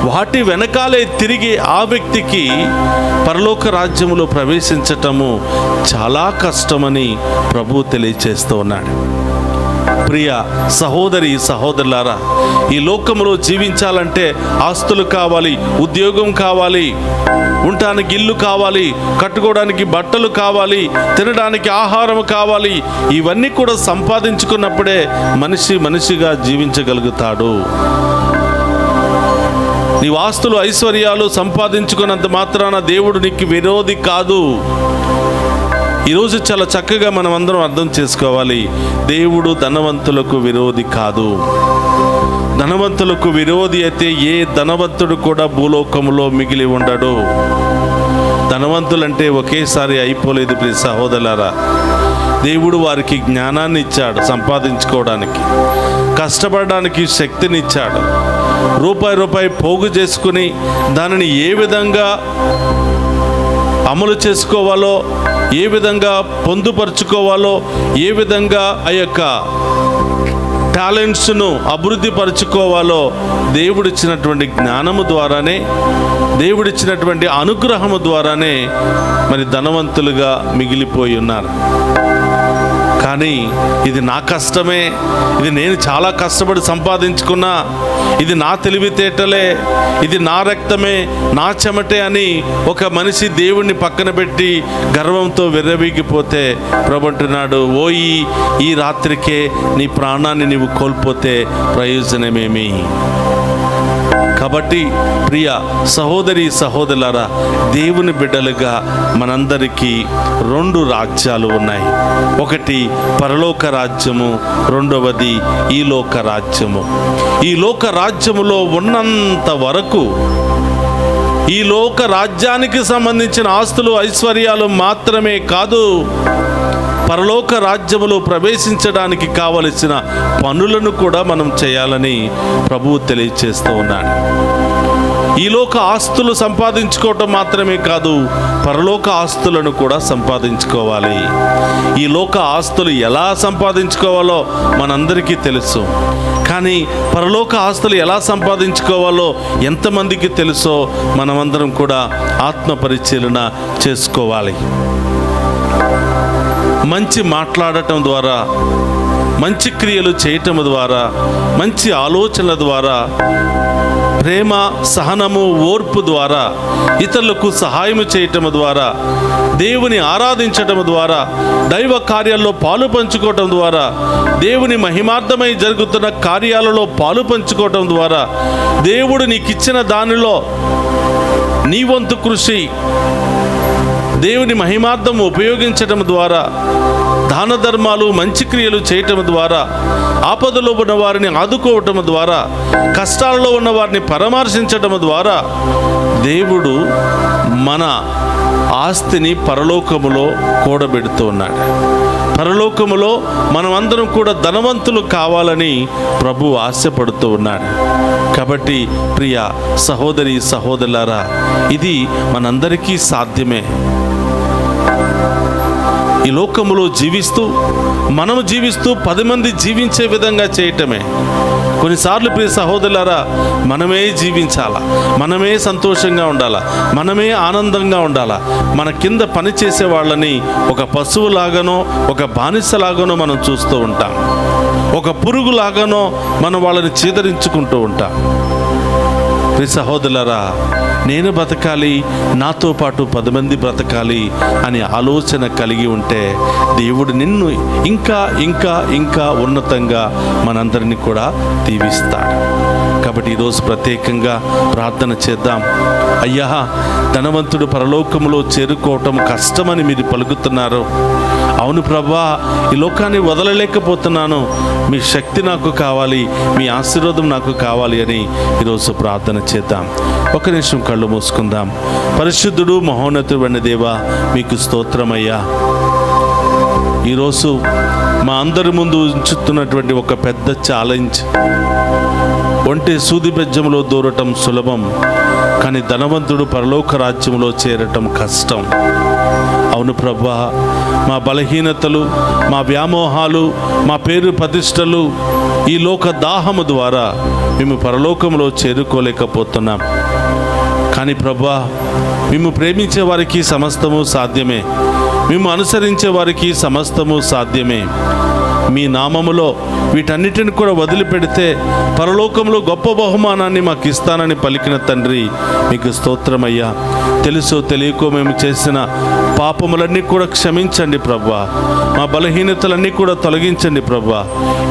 B: వాటి వెనకాలే తిరిగి ఆ వ్యక్తికి పరలోక రాజ్యములో ప్రవేశించటము చాలా కష్టమని ప్రభువు తెలియచేస్తూ ఉన్నాడు. ప్రియ సహోదరి సహోదరులారా, ఈ లోకంలో జీవించాలంటే ఆస్తులు కావాలి, ఉద్యోగం కావాలి, ఉండటానికి ఇల్లు కావాలి, కట్టుకోవడానికి బట్టలు కావాలి, తినడానికి ఆహారం కావాలి. ఇవన్నీ కూడా సంపాదించుకున్నప్పుడే మనిషి మనిషిగా జీవించగలుగుతాడు. నీవు ఆస్తులు ఐశ్వర్యాలు సంపాదించుకున్నంత మాత్రాన దేవుడు నీకు విరోధి కాదు. ఈరోజు చాలా చక్కగా మనం అందరం అర్థం చేసుకోవాలి. దేవుడు ధనవంతులకు విరోధి కాదు. ధనవంతులకు విరోధి అయితే ఏ ధనవంతుడు కూడా భూలోకములో మిగిలి ఉండడు. ధనవంతులంటే ఒకేసారి అయిపోలేదు ప్రియ సహోదరులారా. దేవుడు వారికి జ్ఞానాన్ని ఇచ్చాడు, సంపాదించుకోవడానికి, కష్టపడడానికి శక్తిని ఇచ్చాడు. రూపాయి పోగు చేసుకుని దానిని ఏ విధంగా అమలు చేసుకోవాలో, ఏ విధంగా పొందుపరుచుకోవాలో, ఏ విధంగా ఆ యొక్క టాలెంట్స్ను అభివృద్ధి పరుచుకోవాలో దేవుడిచ్చినటువంటి జ్ఞానము ద్వారానే, దేవుడిచ్చినటువంటి అనుగ్రహము ద్వారానే మరి ధనవంతులుగా మిగిలిపోయి ఉన్నారు. కానీ ఇది నా కష్టమే, ఇది నేను చాలా కష్టపడి సంపాదించుకున్నా, ఇది నా తెలివితేటలే, ఇది నా రక్తమే, నా చెమటే అని ఒక మనిషి దేవుణ్ణి పక్కన పెట్టి గర్వంతో విర్రవీగిపోతే ప్రభు అంటున్నాడు, ఈ రాత్రికే నీ ప్రాణాన్ని నీవు కోల్పోతే ప్రయోజనమేమి? కాబట్టి ప్రియ సహోదరి సహోదరులారా, దేవుని బిడ్డలుగా మనందరికీ 2 రాజ్యాలు ఉన్నాయి. ఒకటి పరలోక రాజ్యము, రెండవది ఈ లోక రాజ్యము. ఈ లోక రాజ్యములో ఉన్నంత వరకు ఈ లోక రాజ్యానికి సంబంధించిన ఆస్తులు ఐశ్వర్యాలు మాత్రమే కాదు, పరలోక రాజ్యములో ప్రవేశించడానికి కావలసిన పనులను కూడా మనం చేయాలని ప్రభువు తెలియచేస్తూ ఉన్నాడు. ఈ లోక ఆస్తులు సంపాదించుకోవటం మాత్రమే కాదు, పరలోక ఆస్తులను కూడా సంపాదించుకోవాలి. ఈ లోక ఆస్తులు ఎలా సంపాదించుకోవాలో మనందరికీ తెలుసు. కానీ పరలోక ఆస్తులు ఎలా సంపాదించుకోవాలో ఎంతమందికి తెలుసో మనమందరం కూడా ఆత్మ పరిశీలన చేసుకోవాలి. మంచి మాట్లాడటం ద్వారా, మంచి క్రియలు చేయటం ద్వారా, మంచి ఆలోచనల ద్వారా, ప్రేమ, సహనము, ఓర్పు ద్వారా, ఇతరులకు సహాయం చేయటం ద్వారా, దేవుని ఆరాధించటం ద్వారా, దైవ కార్యాల్లో పాలు పంచుకోవటం ద్వారా, దేవుని మహిమార్థమై జరుగుతున్న కార్యాలలో పాలు పంచుకోవటం ద్వారా, దేవుడు నీకిచ్చిన దానిలో నీ వంతు కృషి దేవుని మహిమార్థం ఉపయోగించటం ద్వారా, దాన ధర్మాలు, మంచి క్రియలు చేయటం ద్వారా, ఆపదలో ఉన్న వారిని ఆదుకోవటం ద్వారా, కష్టాలలో ఉన్న వారిని పరామర్శించటం ద్వారా దేవుడు మన ఆస్తిని పరలోకములో కూడబెడుతూ ఉన్నాడు. పరలోకములో మనమందరం కూడా ధనవంతులు కావాలని ప్రభు ఆశపడుతూ ఉన్నాడు. కాబట్టి ప్రియ సహోదరి సహోదరులారా, ఇది మనందరికీ సాధ్యమే. ఈ లోకములో మనము జీవిస్తూ 10 మంది జీవించే విధంగా చేయటమే. కొన్నిసార్లు ప్రియ సహోదరులారా, మనమే జీవించాలా, మనమే సంతోషంగా ఉండాలా, మనమే ఆనందంగా ఉండాలా. మన కింద పనిచేసే వాళ్ళని ఒక పశువులాగానో, ఒక బానిసలాగానో మనం చూస్తూ ఉంటాం. ఒక పురుగులాగానో మనం వాళ్ళని చీదరించుకుంటూ ఉంటాం. ప్రియ సహోదరులారా, నేను బ్రతకాలి, నాతో పాటు 10 మంది బ్రతకాలి అనే ఆలోచన కలిగి ఉంటే దేవుడు నిన్ను ఇంకా ఇంకా ఇంకా ఉన్నతంగా మనందరినీ కూడా దీవిస్తాడు. కాబట్టి ఈరోజు ప్రత్యేకంగా ప్రార్థన చేద్దాం. అయ్యా, ధనవంతుడు పరలోకములో చేరుకోవటం కష్టమని మీరు పలుకుతున్నారు. అవును ప్రభా, ఈ లోకాన్ని వదలలేకపోతున్నాను, మీ శక్తి నాకు కావాలి, మీ ఆశీర్వాదం నాకు కావాలి అని ఈరోజు ప్రార్థన చేద్దాం. ఒక నిమిషం కళ్ళు మూసుకుందాం. పరిశుద్ధుడు మహోన్నతుడు దేవా, మీకు స్తోత్రమయ్యా. ఈరోజు మా అందరి ముందు ఉంచుతున్నటువంటి ఒక పెద్ద ఛాలెంజ్. ఒంటి సూది బెజ్జంలో దూరటం సులభం, కానీ ధనవంతుడు పరలోక రాజ్యంలో చేరటం కష్టం. అవును ప్రభా, మా బలహీనతలు, మా వ్యామోహాలు, మా పేరు ప్రతిష్టలు, ఈ లోక దాహము ద్వారా మేము పరలోకంలో చేరుకోలేకపోతున్నాం. కానీ ప్రభా, మేము ప్రేమించే వారికి సమస్తము సాధ్యమే, మేము అనుసరించే వారికి సమస్తము సాధ్యమే. మీ నామములో వీటన్నిటిని కూడా వదిలిపెడితే పరలోకంలో గొప్ప బహుమానాన్ని మాకు ఇస్తానని పలికిన తండ్రి, మీకు స్తోత్రమయ్యా. తెలుసో తెలియకో మేము చేసిన పాపములన్నీ కూడా క్షమించండి ప్రభా. మా బలహీనతలన్నీ కూడా తొలగించండి ప్రభా.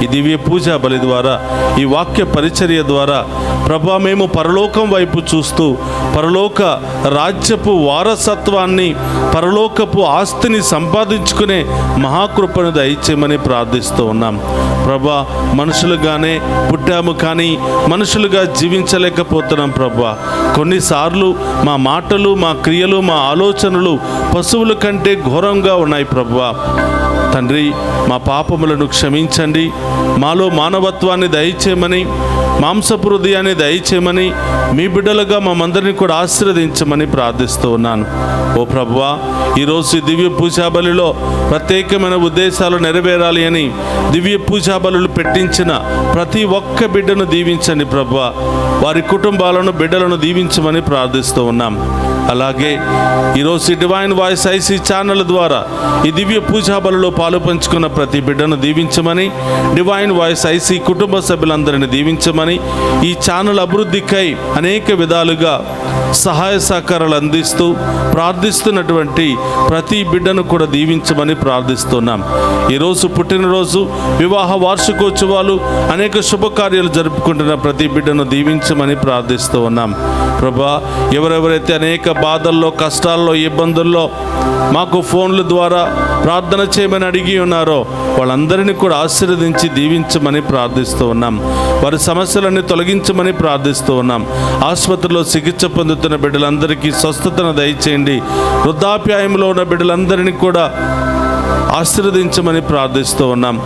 B: ఈ దివ్య పూజా బలి ద్వారా, ఈ వాక్య పరిచర్య ద్వారా ప్రభా, మేము పరలోకం వైపు చూస్తూ పరలోక రాజ్యపు వారసత్వాన్ని, పరలోకపు ఆస్తిని సంపాదించుకునే మహాకృపను దయచేయమని ప్రార్థిస్తూ ఉన్నాం ప్రభా. మనుషులుగానే పుట్టాము, కానీ మనుషులుగా జీవించలేకపోతున్నాం ప్రభా. కొన్నిసార్లు మా మాటలు, మా క్రియలు, మా ఆలోచనలు పశువుల కంటే ఘోరంగా ఉన్నాయి ప్రభా. తండ్రి, మా పాపములను క్షమించండి, మాలో మానవత్వాన్ని దయచేయమని, మాంసపు హృదయాన్ని దయచేయమని, మీ బిడ్డలుగా మమ్మందరినీ కూడా ఆశీర్వదించమని ప్రార్థిస్తూ ఉన్నాను. ఓ ప్రభువా, ఈరోజు దివ్య పూజా బలిలో ప్రత్యేకమైన ఉద్దేశాలు నెరవేరాలి అని దివ్య పూజా బలులు పెట్టించిన ప్రతి ఒక్క బిడ్డను దీవించండి ప్రభువా. వారి కుటుంబాలను, బిడ్డలను దీవించమని ప్రార్థిస్తూ ఉన్నాం. అలాగే ఈరోజు డివైన్ వాయిస్ ఐసీ ఛానల్ ద్వారా ఈ దివ్య పూజా బలిలో పాలు పంచుకున్న ప్రతి బిడ్డను దీవించమని, డివైన్ వాయిస్ ఐసీ కుటుంబ సభ్యులందరినీ దీవించమని, ఈ ఛానల్ అభివృద్ధికై అనేక విధాలుగా సహాయ సహకారాలు అందిస్తూ ప్రార్థిస్తున్నటువంటి ప్రతి బిడ్డను కూడా దీవించమని ప్రార్థిస్తున్నాం. ఈరోజు పుట్టినరోజు, వివాహ వార్షికోత్సవాలు, అనేక శుభకార్యాలు జరుపుకుంటున్న ప్రతి బిడ్డను దీవించమని ప్రార్థిస్తూ ఉన్నాం ప్రభా. ఎవరెవరైతే అనేక బాధల్లో, కష్టాల్లో, ఇబ్బందుల్లో మాకు ఫోన్ల ద్వారా ప్రార్థన చేయమని అడిగి ఉన్నారో వాళ్ళందరినీ కూడా ఆశీర్వదించి దీవించమని ప్రార్థిస్తూ ఉన్నాం. వారి సమస్యలన్నీ తొలగించమని ప్రార్థిస్తూ ఉన్నాం. ఆసుపత్రిలో చికిత్స పొందుతున్న బిడ్డలందరికీ స్వస్థతను దయచేయండి. వృద్ధాప్యాయంలో ఉన్న బిడ్డలందరినీ కూడా ఆశీర్వదించమని ప్రార్థిస్తూ ఉన్నాం.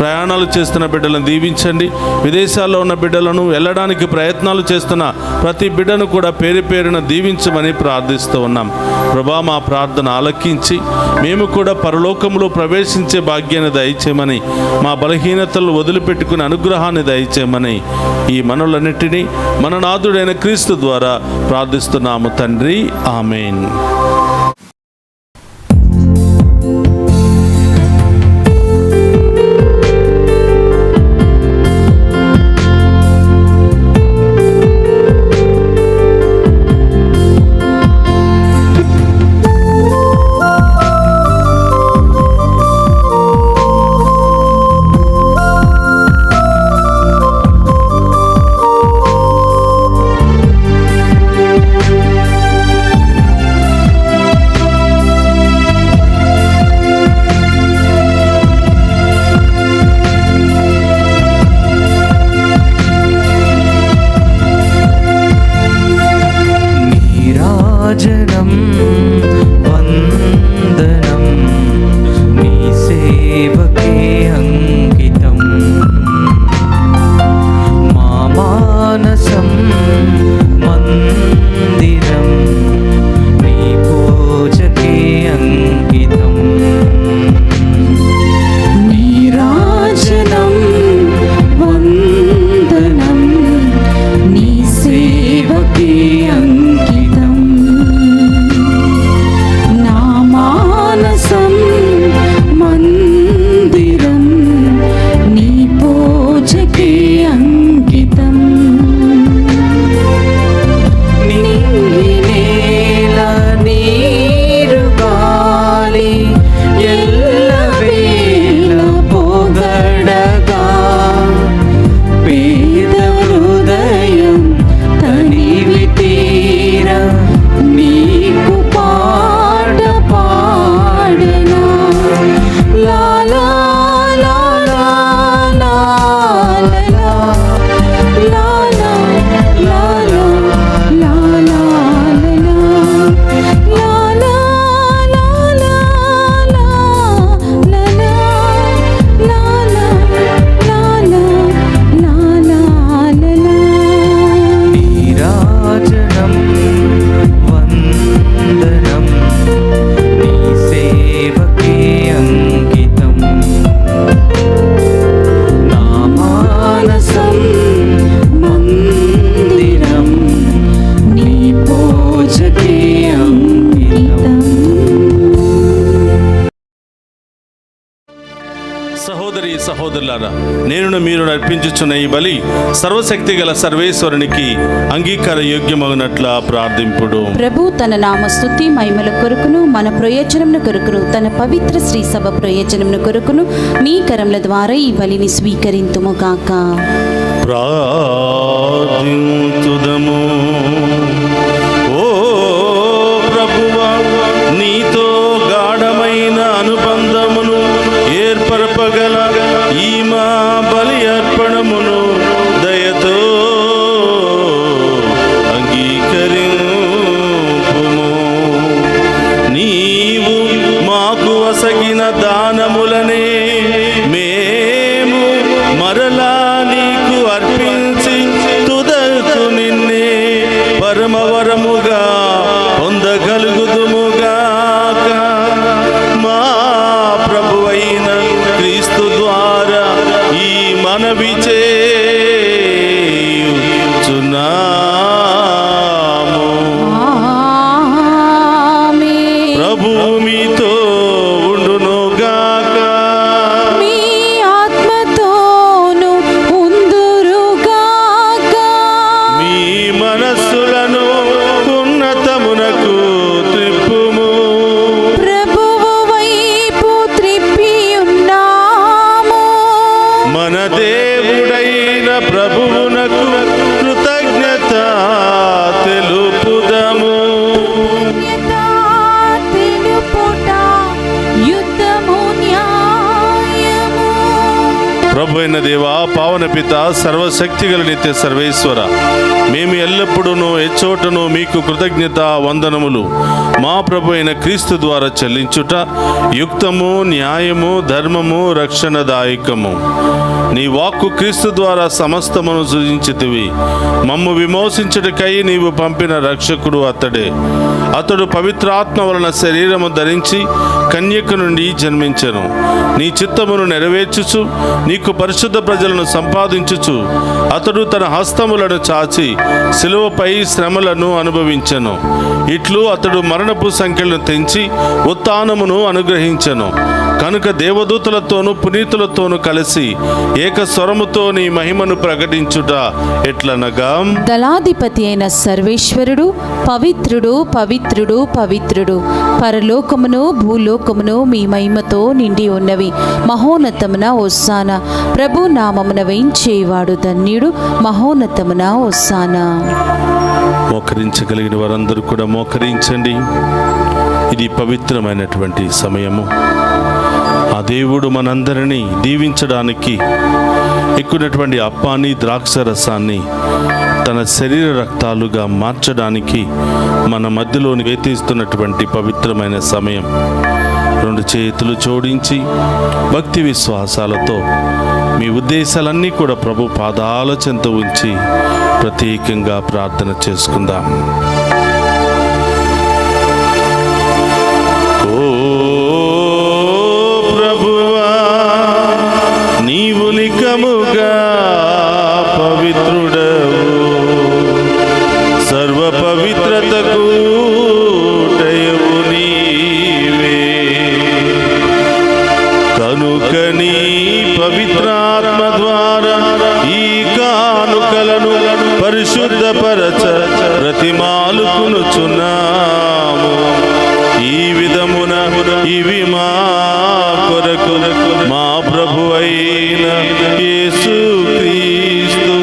B: ప్రయాణాలు చేస్తున్న బిడ్డలను దీవించండి. విదేశాల్లో ఉన్న బిడ్డలను వెళ్ళడానికి ప్రయత్నాలు చేస్తున్న ప్రతి బిడ్డను కూడా పేరు పేరున దీవించమని ప్రార్థిస్తూ ఉన్నాం ప్రభా. మా ప్రార్థన ఆలకించి మేము కూడా పరలోకంలో ప్రవేశించే భాగ్యాన్ని దయచేయమని, మా బలహీనతలు వదిలిపెట్టుకునే అనుగ్రహాన్ని దయచేయమని ఈ మనలన్నిటినీ మన నాథుడైన క్రీస్తు ద్వారా ప్రార్థిస్తున్నాము తండ్రి. ఆమేన్. మీరు నర్పించుచున్న ఈ బలి సర్వశక్తి గల సర్వేశ్వరునికి అంగీకార యోగ్యమగునట్ల ప్రార్థింపుడు.
C: ప్రభు తన నామ స్తుతి మహిమల కొరకును మన ప్రయోజనమును కొరకును తన పవిత్ర శ్రీ సభ ప్రయోజనమును కొరకును మీ కరముల ద్వారా ఈ బలిని స్వీకరింతుము గాక.
B: ప్రార్థింతుదము. ఓ ప్రభువా, నీతో గాఢమైన అనుబంధమును ఏర్పరపగల ఈ మా బలి అర్పణమును దయతో అంగీకరింపుము. నీవు మాకు వసగిన దానములనే మేము మరలా నీకు అర్పించి తుదకు నిన్నే పరమవరముగా పొందగలుగుదుముగాక. మా ప్రభువైన క్రీస్తు ద్వారా ఈ మనవి చేయుచున్నాము.
C: ఆమేన్.
B: ప్రభు మీతో ఉండునుగాక.
C: మీ ఆత్మతోను ఉందురుగాక.
B: మీ మనస్సులను ఉన్నతమునకు త్రిప్పుము.
C: ప్రభువు వైపు త్రిప్పి ఉన్నాము.
B: మన దేవుడైన ప్రభువునకు కృతజ్ఞత తెలుపుదము.
C: తెలుపుట యుద్ధము న్యాయము.
B: ప్రభు అయిన దేవా, పావన పిత, సర్వశక్తి గల నిత్య సర్వేశ్వర, మేము ఎల్లప్పుడూ ఎచ్చోటను మీకు కృతజ్ఞత వందనములు మా ప్రభు అయిన క్రీస్తు ద్వారా చెల్లించుట యుక్తము, న్యాయము, ధర్మము, రక్షణదాయకము. నీ వాక్కు క్రీస్తు ద్వారా సమస్తమును సృజించితివి. మమ్ము విమోచించుటకై నీవు పంపిన రక్షకుడు అతడే. అతడు పవిత్రాత్మ వలన శరీరము ధరించి కన్యక నుండి జన్మించెను. నీ చిత్తమును నెరవేర్చుచు నీకు పరిశుద్ధ ప్రజలను సంపాదించుచు అతడు తన హస్తములను చాచి శిలువపై శ్రమలను అనుభవించెను. ఇట్లు అతడు మరణపు సంఖ్యలను తెంచి ఉత్థానమును అనుగ్రహించెను. కనుక దేవదూతలతోనూ పునీతులతోనూ కలిసి ఏక స్వరముతో నీ మహిమను ప్రకటించుట ఎట్లనగా,
C: దళాధిపతి అయిన సర్వేశ్వరుడు పవిత్రుడు పవిత్రుడు పవిత్రుడు, పరలోకమును భూలోకమును మీ మహిమతో నిండి ఉన్నవి. మహోన్నతమున హోసానా, ప్రభు నామమున వేంచేవాడు ధన్యుడు. మహోన్నతమున హోసానా.
B: మోకరించగలిగిన వారందరూ కూడా మోకరించండి. ఇది పవిత్రమైనటువంటి సమయము. ఆ దేవుడు మనందరినీ దీవించడానికి ఎక్కునటువంటి అప్పాన్ని, ద్రాక్ష రసాన్ని తన శరీర రక్తాలుగా మార్చడానికి మన మధ్యలోని వేతిస్తున్నటువంటి పవిత్రమైన సమయం. రెండు చేతులు జోడించి భక్తి విశ్వాసాలతో మీ ఉద్దేశాలన్నీ కూడా ప్రభు పాదాల చెంత ఉంచి ప్రత్యేకంగా ప్రార్థన చేసుకుందాం. ఓ ప్రభువా, నీవు నికముగా పవిత్రుడవు, సర్వ పవిత్రతకు ఊటయవు నీవే. కనుక నీ పవిత్రాత్మ ద్వారా ఈ కానుకలను పరిశుద్ధపరచ ప్రతిమాలుకునుచున్నాము. ఈ విధమున ఇవి మా కొరకు మా ప్రభు అయిన యేసు క్రీస్తు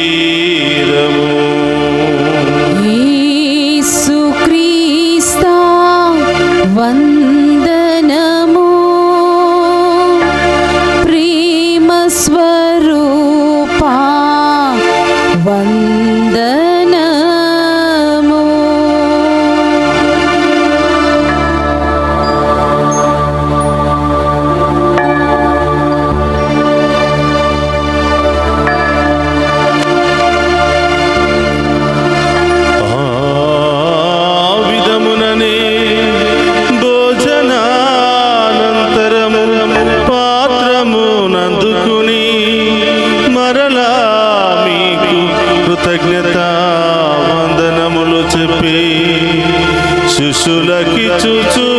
B: శరీరము.
C: యేసుక్రీస్తా వందనము, ప్రేమ స్వరూపా వందనము.
B: విధముననే భోజనానంతరము పాత్రము నందుకుని మరలా మీకు కృతజ్ఞత వందనములు చెప్పి శిష్యులకి చూచు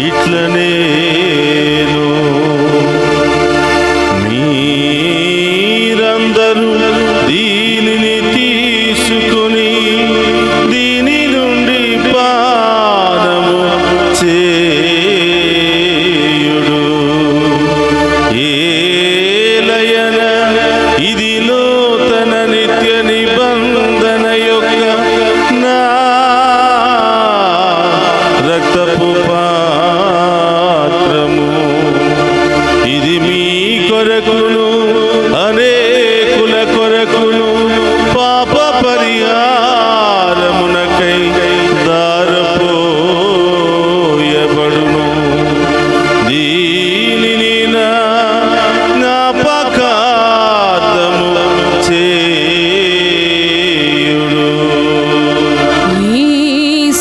B: ఇట్లనేను, మీరందరూ దీనిని తీసుకుని దీని నుండి పానము చేయుడు. ఏలయన ఇది నూతన నిత్య నిబంధన యొక్క నా రక్తపు పాత్రము. ఇది మీ కొరకును అనేకుల కొరకును పాప పరిహారమునకై దారపోయబడును. దీనిని నా జ్ఞాపకార్థము చేయుడు.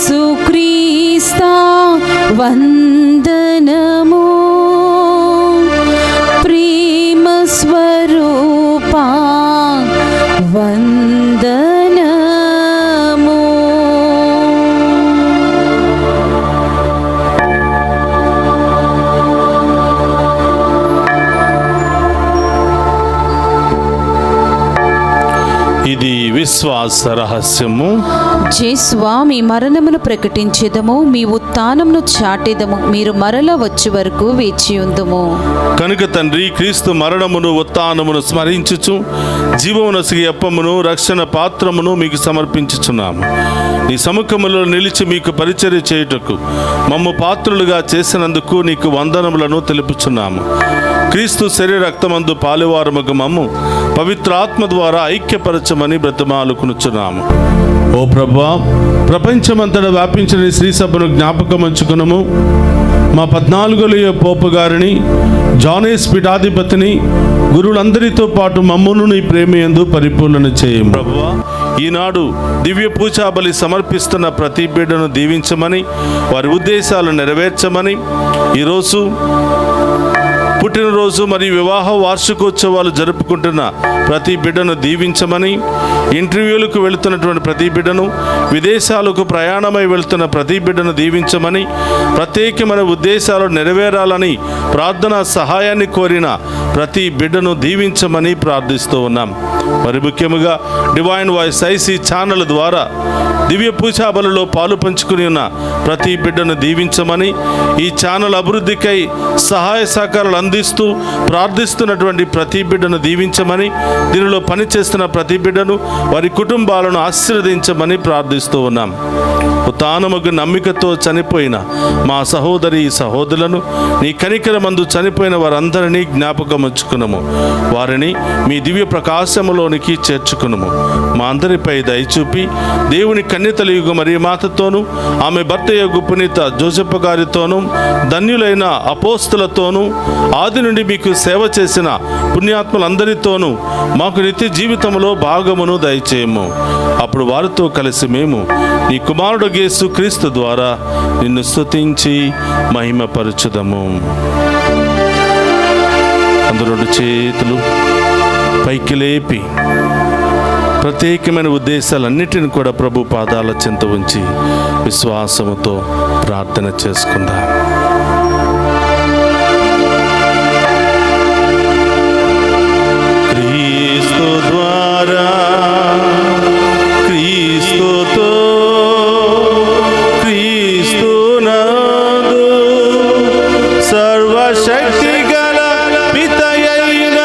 C: యేసుక్రీస్తా వందనము, ప్రేమ స్వరూపా వందనము.
B: ఇది విశ్వాస రహస్యము.
C: జేసువా, మీ మరణమును ప్రకటించేదము, మీ ఉత్థానమును చాటేదము, మీరు మరల వచ్చే వరకు వేచి ఉందుము.
B: కనుక తండ్రి, క్రీస్తు మరణమును ఉత్థానమును స్మరించుచు జీవమునసిగి అప్పమును రక్షణ పాత్రమును మీకు సమర్పించుచున్నాము. నీ సముఖములో నిలిచి మీకు పరిచర్య చేయుటకు మమ్ము పాత్రులుగా చేసినందుకు నీకు వందనములను తెలుపుచున్నాము. క్రీస్తు శరీర రక్తమందు పాలువారముగు మమ్ము పవిత్రాత్మ ద్వారా ఐక్యపరచమని బ్రతిమాలుకొనుచున్నాము. ఓ ప్రభువా, ప్రపంచమంతటా వ్యాపించిన నీ శ్రీ సభను జ్ఞాపకం ఉంచుకునము. మా 14వ పోపు గారిని, జానేస్ పీఠాధిపతిని, గురువులందరితో పాటు మమ్మును నీ ప్రేమయందు పరిపూర్ణ చేయము. ప్రభువా, ఈనాడు దివ్య పూజా బలి సమర్పిస్తున్న ప్రతి బిడ్డను దీవించమని, వారి ఉద్దేశాలు నెరవేర్చమని, ఈరోజు పుట్టినరోజు మరియు వివాహ వార్షికోత్సవాలు జరుపుకుంటున్న ప్రతి బిడ్డను దీవించమని, ఇంటర్వ్యూలకు వెళుతున్నటువంటి ప్రతి బిడ్డను, విదేశాలకు ప్రయాణమై వెళుతున్న ప్రతి బిడ్డను దీవించమని, ప్రత్యేకమైన ఉద్దేశాలు నెరవేరాలని ప్రార్థనా సహాయాన్ని కోరిన ప్రతి బిడ్డను దీవించమని ప్రార్థిస్తూ ఉన్నాం. మరి ముఖ్యముగా డివైన్ వాయిస్ ఐసీ ఛానల్ ద్వారా దివ్య పూజా బలిలో పాలు పంచుకుని ఉన్న ప్రతి బిడ్డను దీవించమని, ఈ ఛానల్ అభివృద్ధికై సహాయ సహకారాలు అందిస్తూ ప్రార్థిస్తున్నటువంటి ప్రతి బిడ్డను దీవించమని, దీనిలో పనిచేస్తున్న ప్రతి బిడ్డను, వారి కుటుంబాలను ఆశీర్వదించమని ప్రార్థిస్తూ ఉన్నాం. ఉత్థానముకు నమ్మికతో చనిపోయిన మా సహోదరి సహోదరులను, నీ కనికరమందు చనిపోయిన వారందరినీ జ్ఞాపకం ఉంచుకునము. వారిని మీ దివ్య ప్రకాశములోనికి చేర్చుకునము. మా అందరిపై దయచూపి దేవుని కన్యతలియుగు మరియు మాతతోనూ, ఆమె భర్త యొగు పునీత జోసెఫ్ గారితోనూ, ధన్యులైన అపోస్తులతోనూ, ఆది నుండి మీకు సేవ చేసిన పుణ్యాత్ములందరితోనూ మాకు నిత్య జీవితంలో భాగమును దయచేయము. అప్పుడు వారితో కలిసి మేము నీ కుమారుడు యేసు క్రీస్తు ద్వారా నిన్ను స్తుతించి మహిమపరచుదము. అందరూ చేతులు పైకి లేపి ప్రత్యేకమైన ఉద్దేశాలన్నిటిని కూడా ప్రభు పాదాల చెంత ఉంచి విశ్వాసముతో ప్రార్థన చేసుకుందాం. క్రీస్తు ద్వారా, క్రీస్తుతో, క్రీస్తునందు సర్వశక్తి గల పితయైన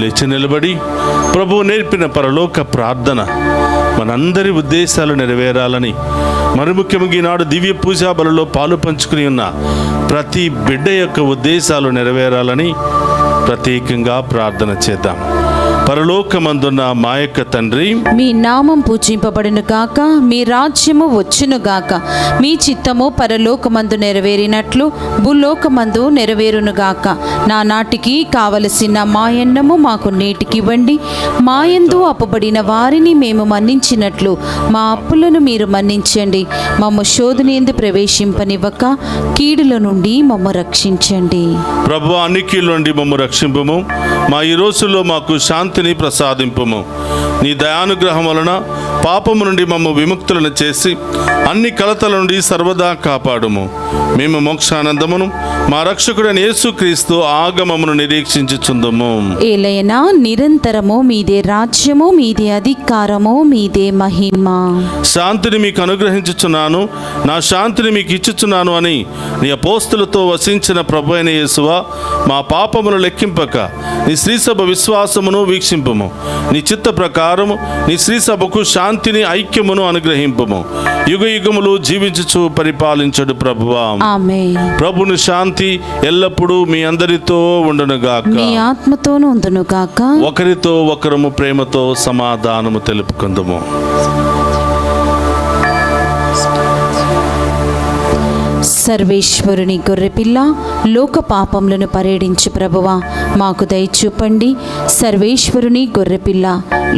B: లేచి నిలబడి ప్రభువు నేర్పిన పరలోక ప్రార్థన మనందరి ఉద్దేశాలు నెరవేరాలని, మరి ముఖ్యంగా ఈనాడు దివ్య పూజా బలలో పాలు పంచుకుని ఉన్న ప్రతి బిడ్డ యొక్క ఉద్దేశాలు నెరవేరాలని ప్రత్యేకంగా ప్రార్థన చేద్దాం. పరలోకమందున్న మా యొక్క తండ్రి,
C: మీ నామం పూజింపబడును గాక, మీ రాజ్యము వచ్చును గాక, మీ చిత్తము పరలోకమందు నెరవేరినట్లు భూలోకమందు నెరవేరును గాక. నానాటికి కావలసిన మాయన్నము మాకు నేటికివ్వండి. మాయందు అప్పుబడిన వారిని మేము మన్నించినట్లు మా అప్పులను మీరు మన్నించండి. మమ్ము శోధనయందు ప్రవేశింపనివ్వక కీడుల నుండి మమ్ము రక్షించండి.
B: ప్రభువా, అన్ని కీడుల నుండి మమ్ము రక్షింపుము. మా ఈ రోజుల్లో మాకు శాంతిని ప్రసాదింపుము. నీ దయానుగ్రహం వలన పాపము నుండి మమ్ము విముక్తులను చేసి అన్ని కలతల నుండి సర్వదా కాపాడుము. మేము మోక్షానందమును మా రక్షకుడైన యేసుక్రీస్తు ఆగమమును నిరీక్షించుచుందుము.
C: ఏలయనా నిరంతరము మీదే రాజ్యము, మీదే అధికారము, మీదే మహిమ.
B: శాంతిని మీకు అనుగ్రహించుచున్నాను, నా శాంతిని మీకు ఇచ్చుచున్నాను అని నీ అపోస్తులతో వసించిన ప్రభు అయిన యేసువా, మా పాపమును లెక్కింపక నీ శ్రీసభ విశ్వాసమును వీక్షింపుము. నీ చిత్త ప్రకారము నీ శ్రీసభకు శాంతిని, ఐక్యమును అనుగ్రహింపుము. యుగ యుగములు జీవించుచు పరిపాలించడు ప్రభువా.
C: ఆమేన్.
B: ప్రభుని శాంతి ఎల్లప్పుడూ మీ అందరితో ఉండునుగాక,
C: మీ ఆత్మతోను ఉండునుగాక.
B: ఒకరితో ఒకరము ప్రేమతో సమాధానము తెలుపుకుందుము.
C: సర్వేశ్వరుని గొర్రెపిల్ల, లోక పాపములను పరిహరించు ప్రభువా, మాకు దయచూపండి. సర్వేశ్వరుని గొర్రెపిల్ల,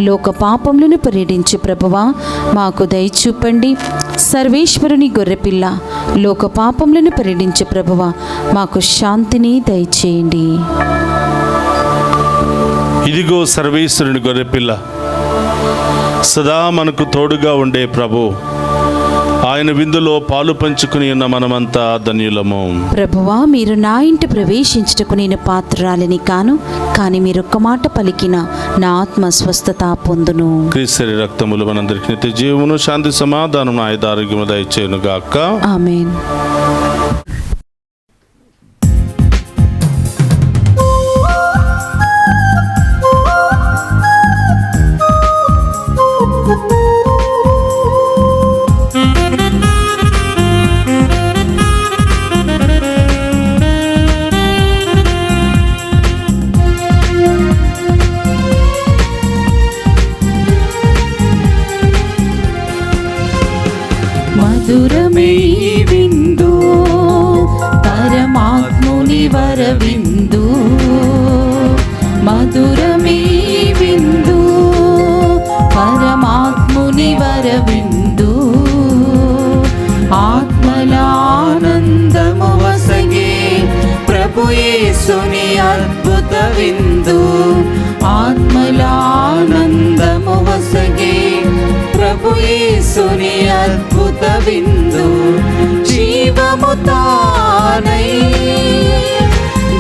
C: లోక పాపములను పరిహరించు ప్రభువా, మాకు దయచూపండి. సర్వేశ్వరుని గొర్రెపిల్ల, లోక పాపములను పరిహరించు ప్రభువా, మాకు శాంతిని దయచేయండి.
B: ఇదిగో సర్వేశ్వరుని గొర్రెపిల్ల, సదా మనకు తోడుగా ఉండే ప్రభు. ఆయన విందులో పాలు పంచుకుని ఉన్న మనమంతా ధన్యులము.
C: ప్రభువా, మీరు నా ఇంటి ప్రవేశించుటకు నేను పాత్రురాలిని కాను, కానీ మీరు ఒక్క మాట పలికిన నా ఆత్మ స్వస్థత పొందును.
B: క్రీస్తు రక్తములు మనందరికి నిత్య జీవమును, శాంతి, సమాధానం, ఆయుధారోగ్యము దయచేయును గాక.
C: ఆమేన్. మధురమే విందు, పరమాత్ముని వరవిందు. మధురమే విందు, పరమాత్ముని వరవిందు. ఆత్మలానందము వసగే ప్రభు యేసుని అద్భుత విందు. ఆత్మలానందము వసగే ప్రభు యేసుని అద్భుత విందు. జీవము తానై,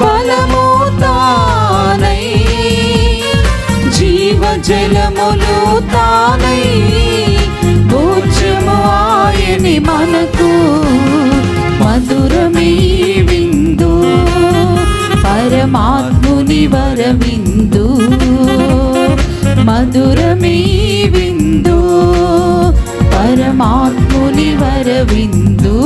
C: బలము తానై, జీవజలములు తానై, భోజ్యము ఆయని మనకు. మధురమే విందు, పరమాత్ముని వరవిందు. మధురమే విందు, పరమాత్ముని వరవిందు.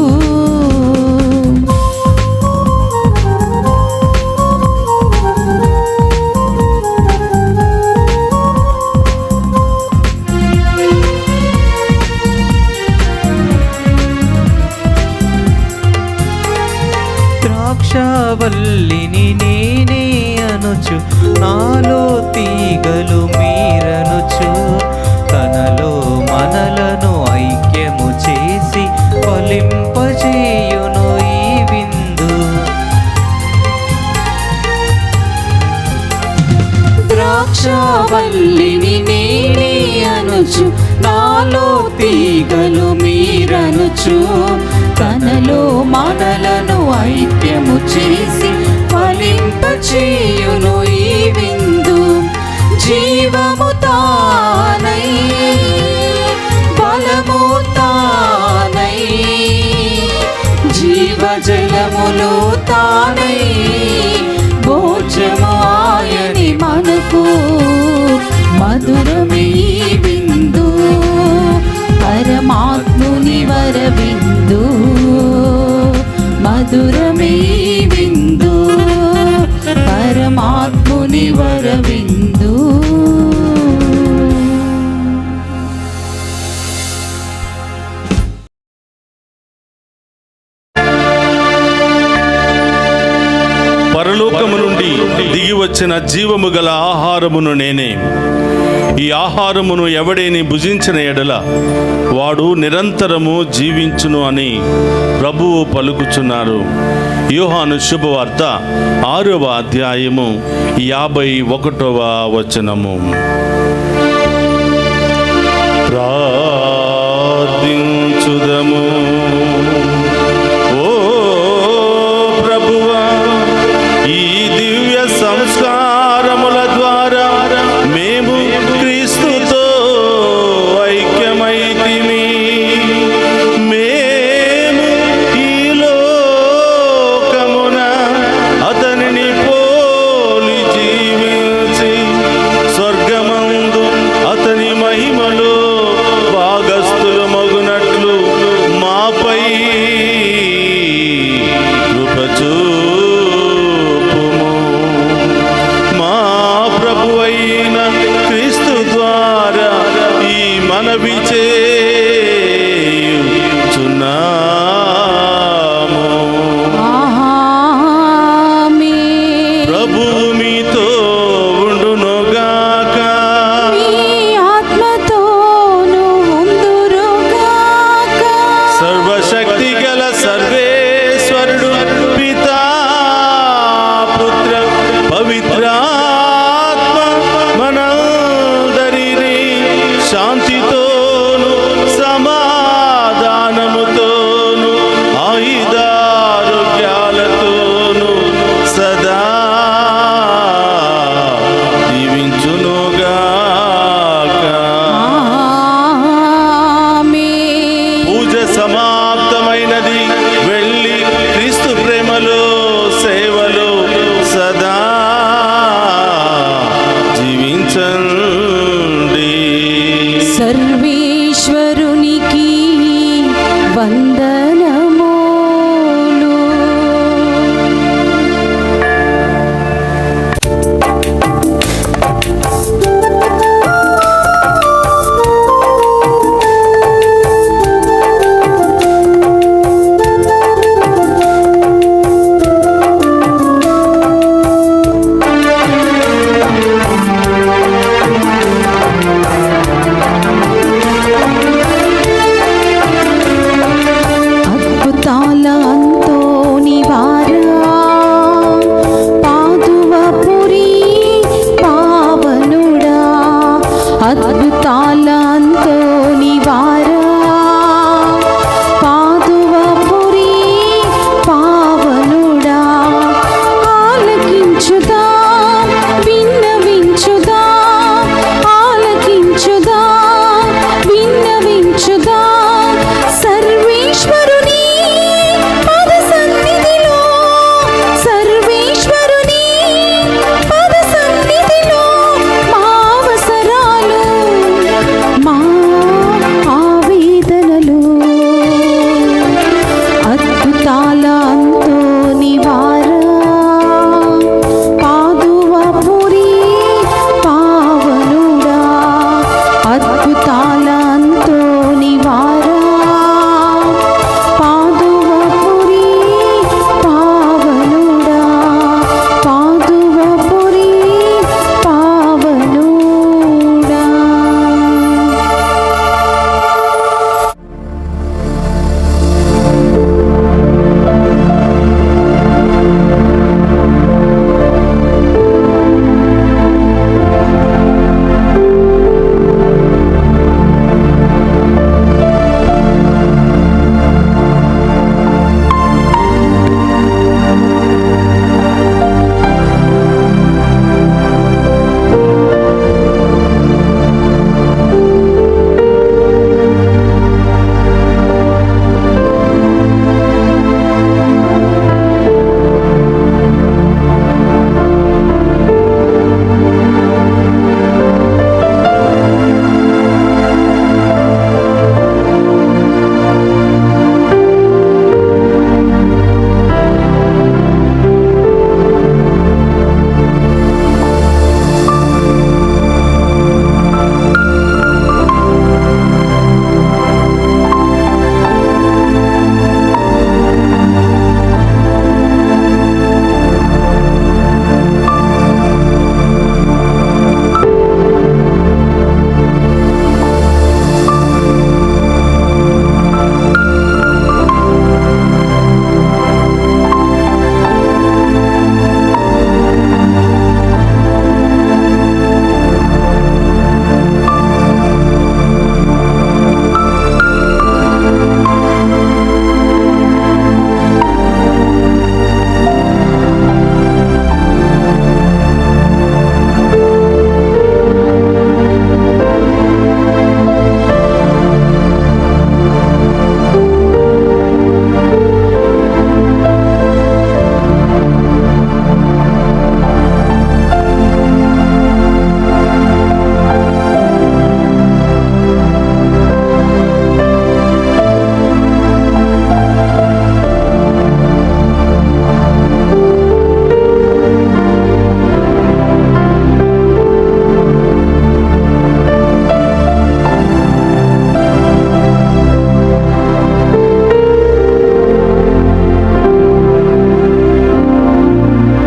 D: ద్రాక్షవల్లిని నేనే అనుచు, నాలో తీగలు మీరనుచు. తనలో మనలను ఐక్యము చేసి ఫలింపజేయును ఈ విందు.
C: ద్రాక్షవల్లిని నేనే అనుచు, నాలో తీగలు మీరనుచు. తనలో మనలను ఐక్యము చేసి ఫలింపచేయును ఈ విందు. జీవము తానై, బలము తానై, జీవజలములు తానై, భోజ్యము ఆయని మన వరకు మధురమే ఈ విందు, పరమాత్ముని వరవిందు, మధురమే ఈ విందు, పరమాత్ముని వరవిందు.
B: పరలోకము నుండి దిగి వచ్చిన జీవము గల ఆహారమును నేనే. ఈ ఆహారమును ఎవడేని భుజించిన ఎడల వాడు నిరంతరము జీవించును అని ప్రభువు పలుకుచున్నారు. యోహాను శుభవార్త 6వ అధ్యాయము 51వ వచనము. ప్రార్థించుదము.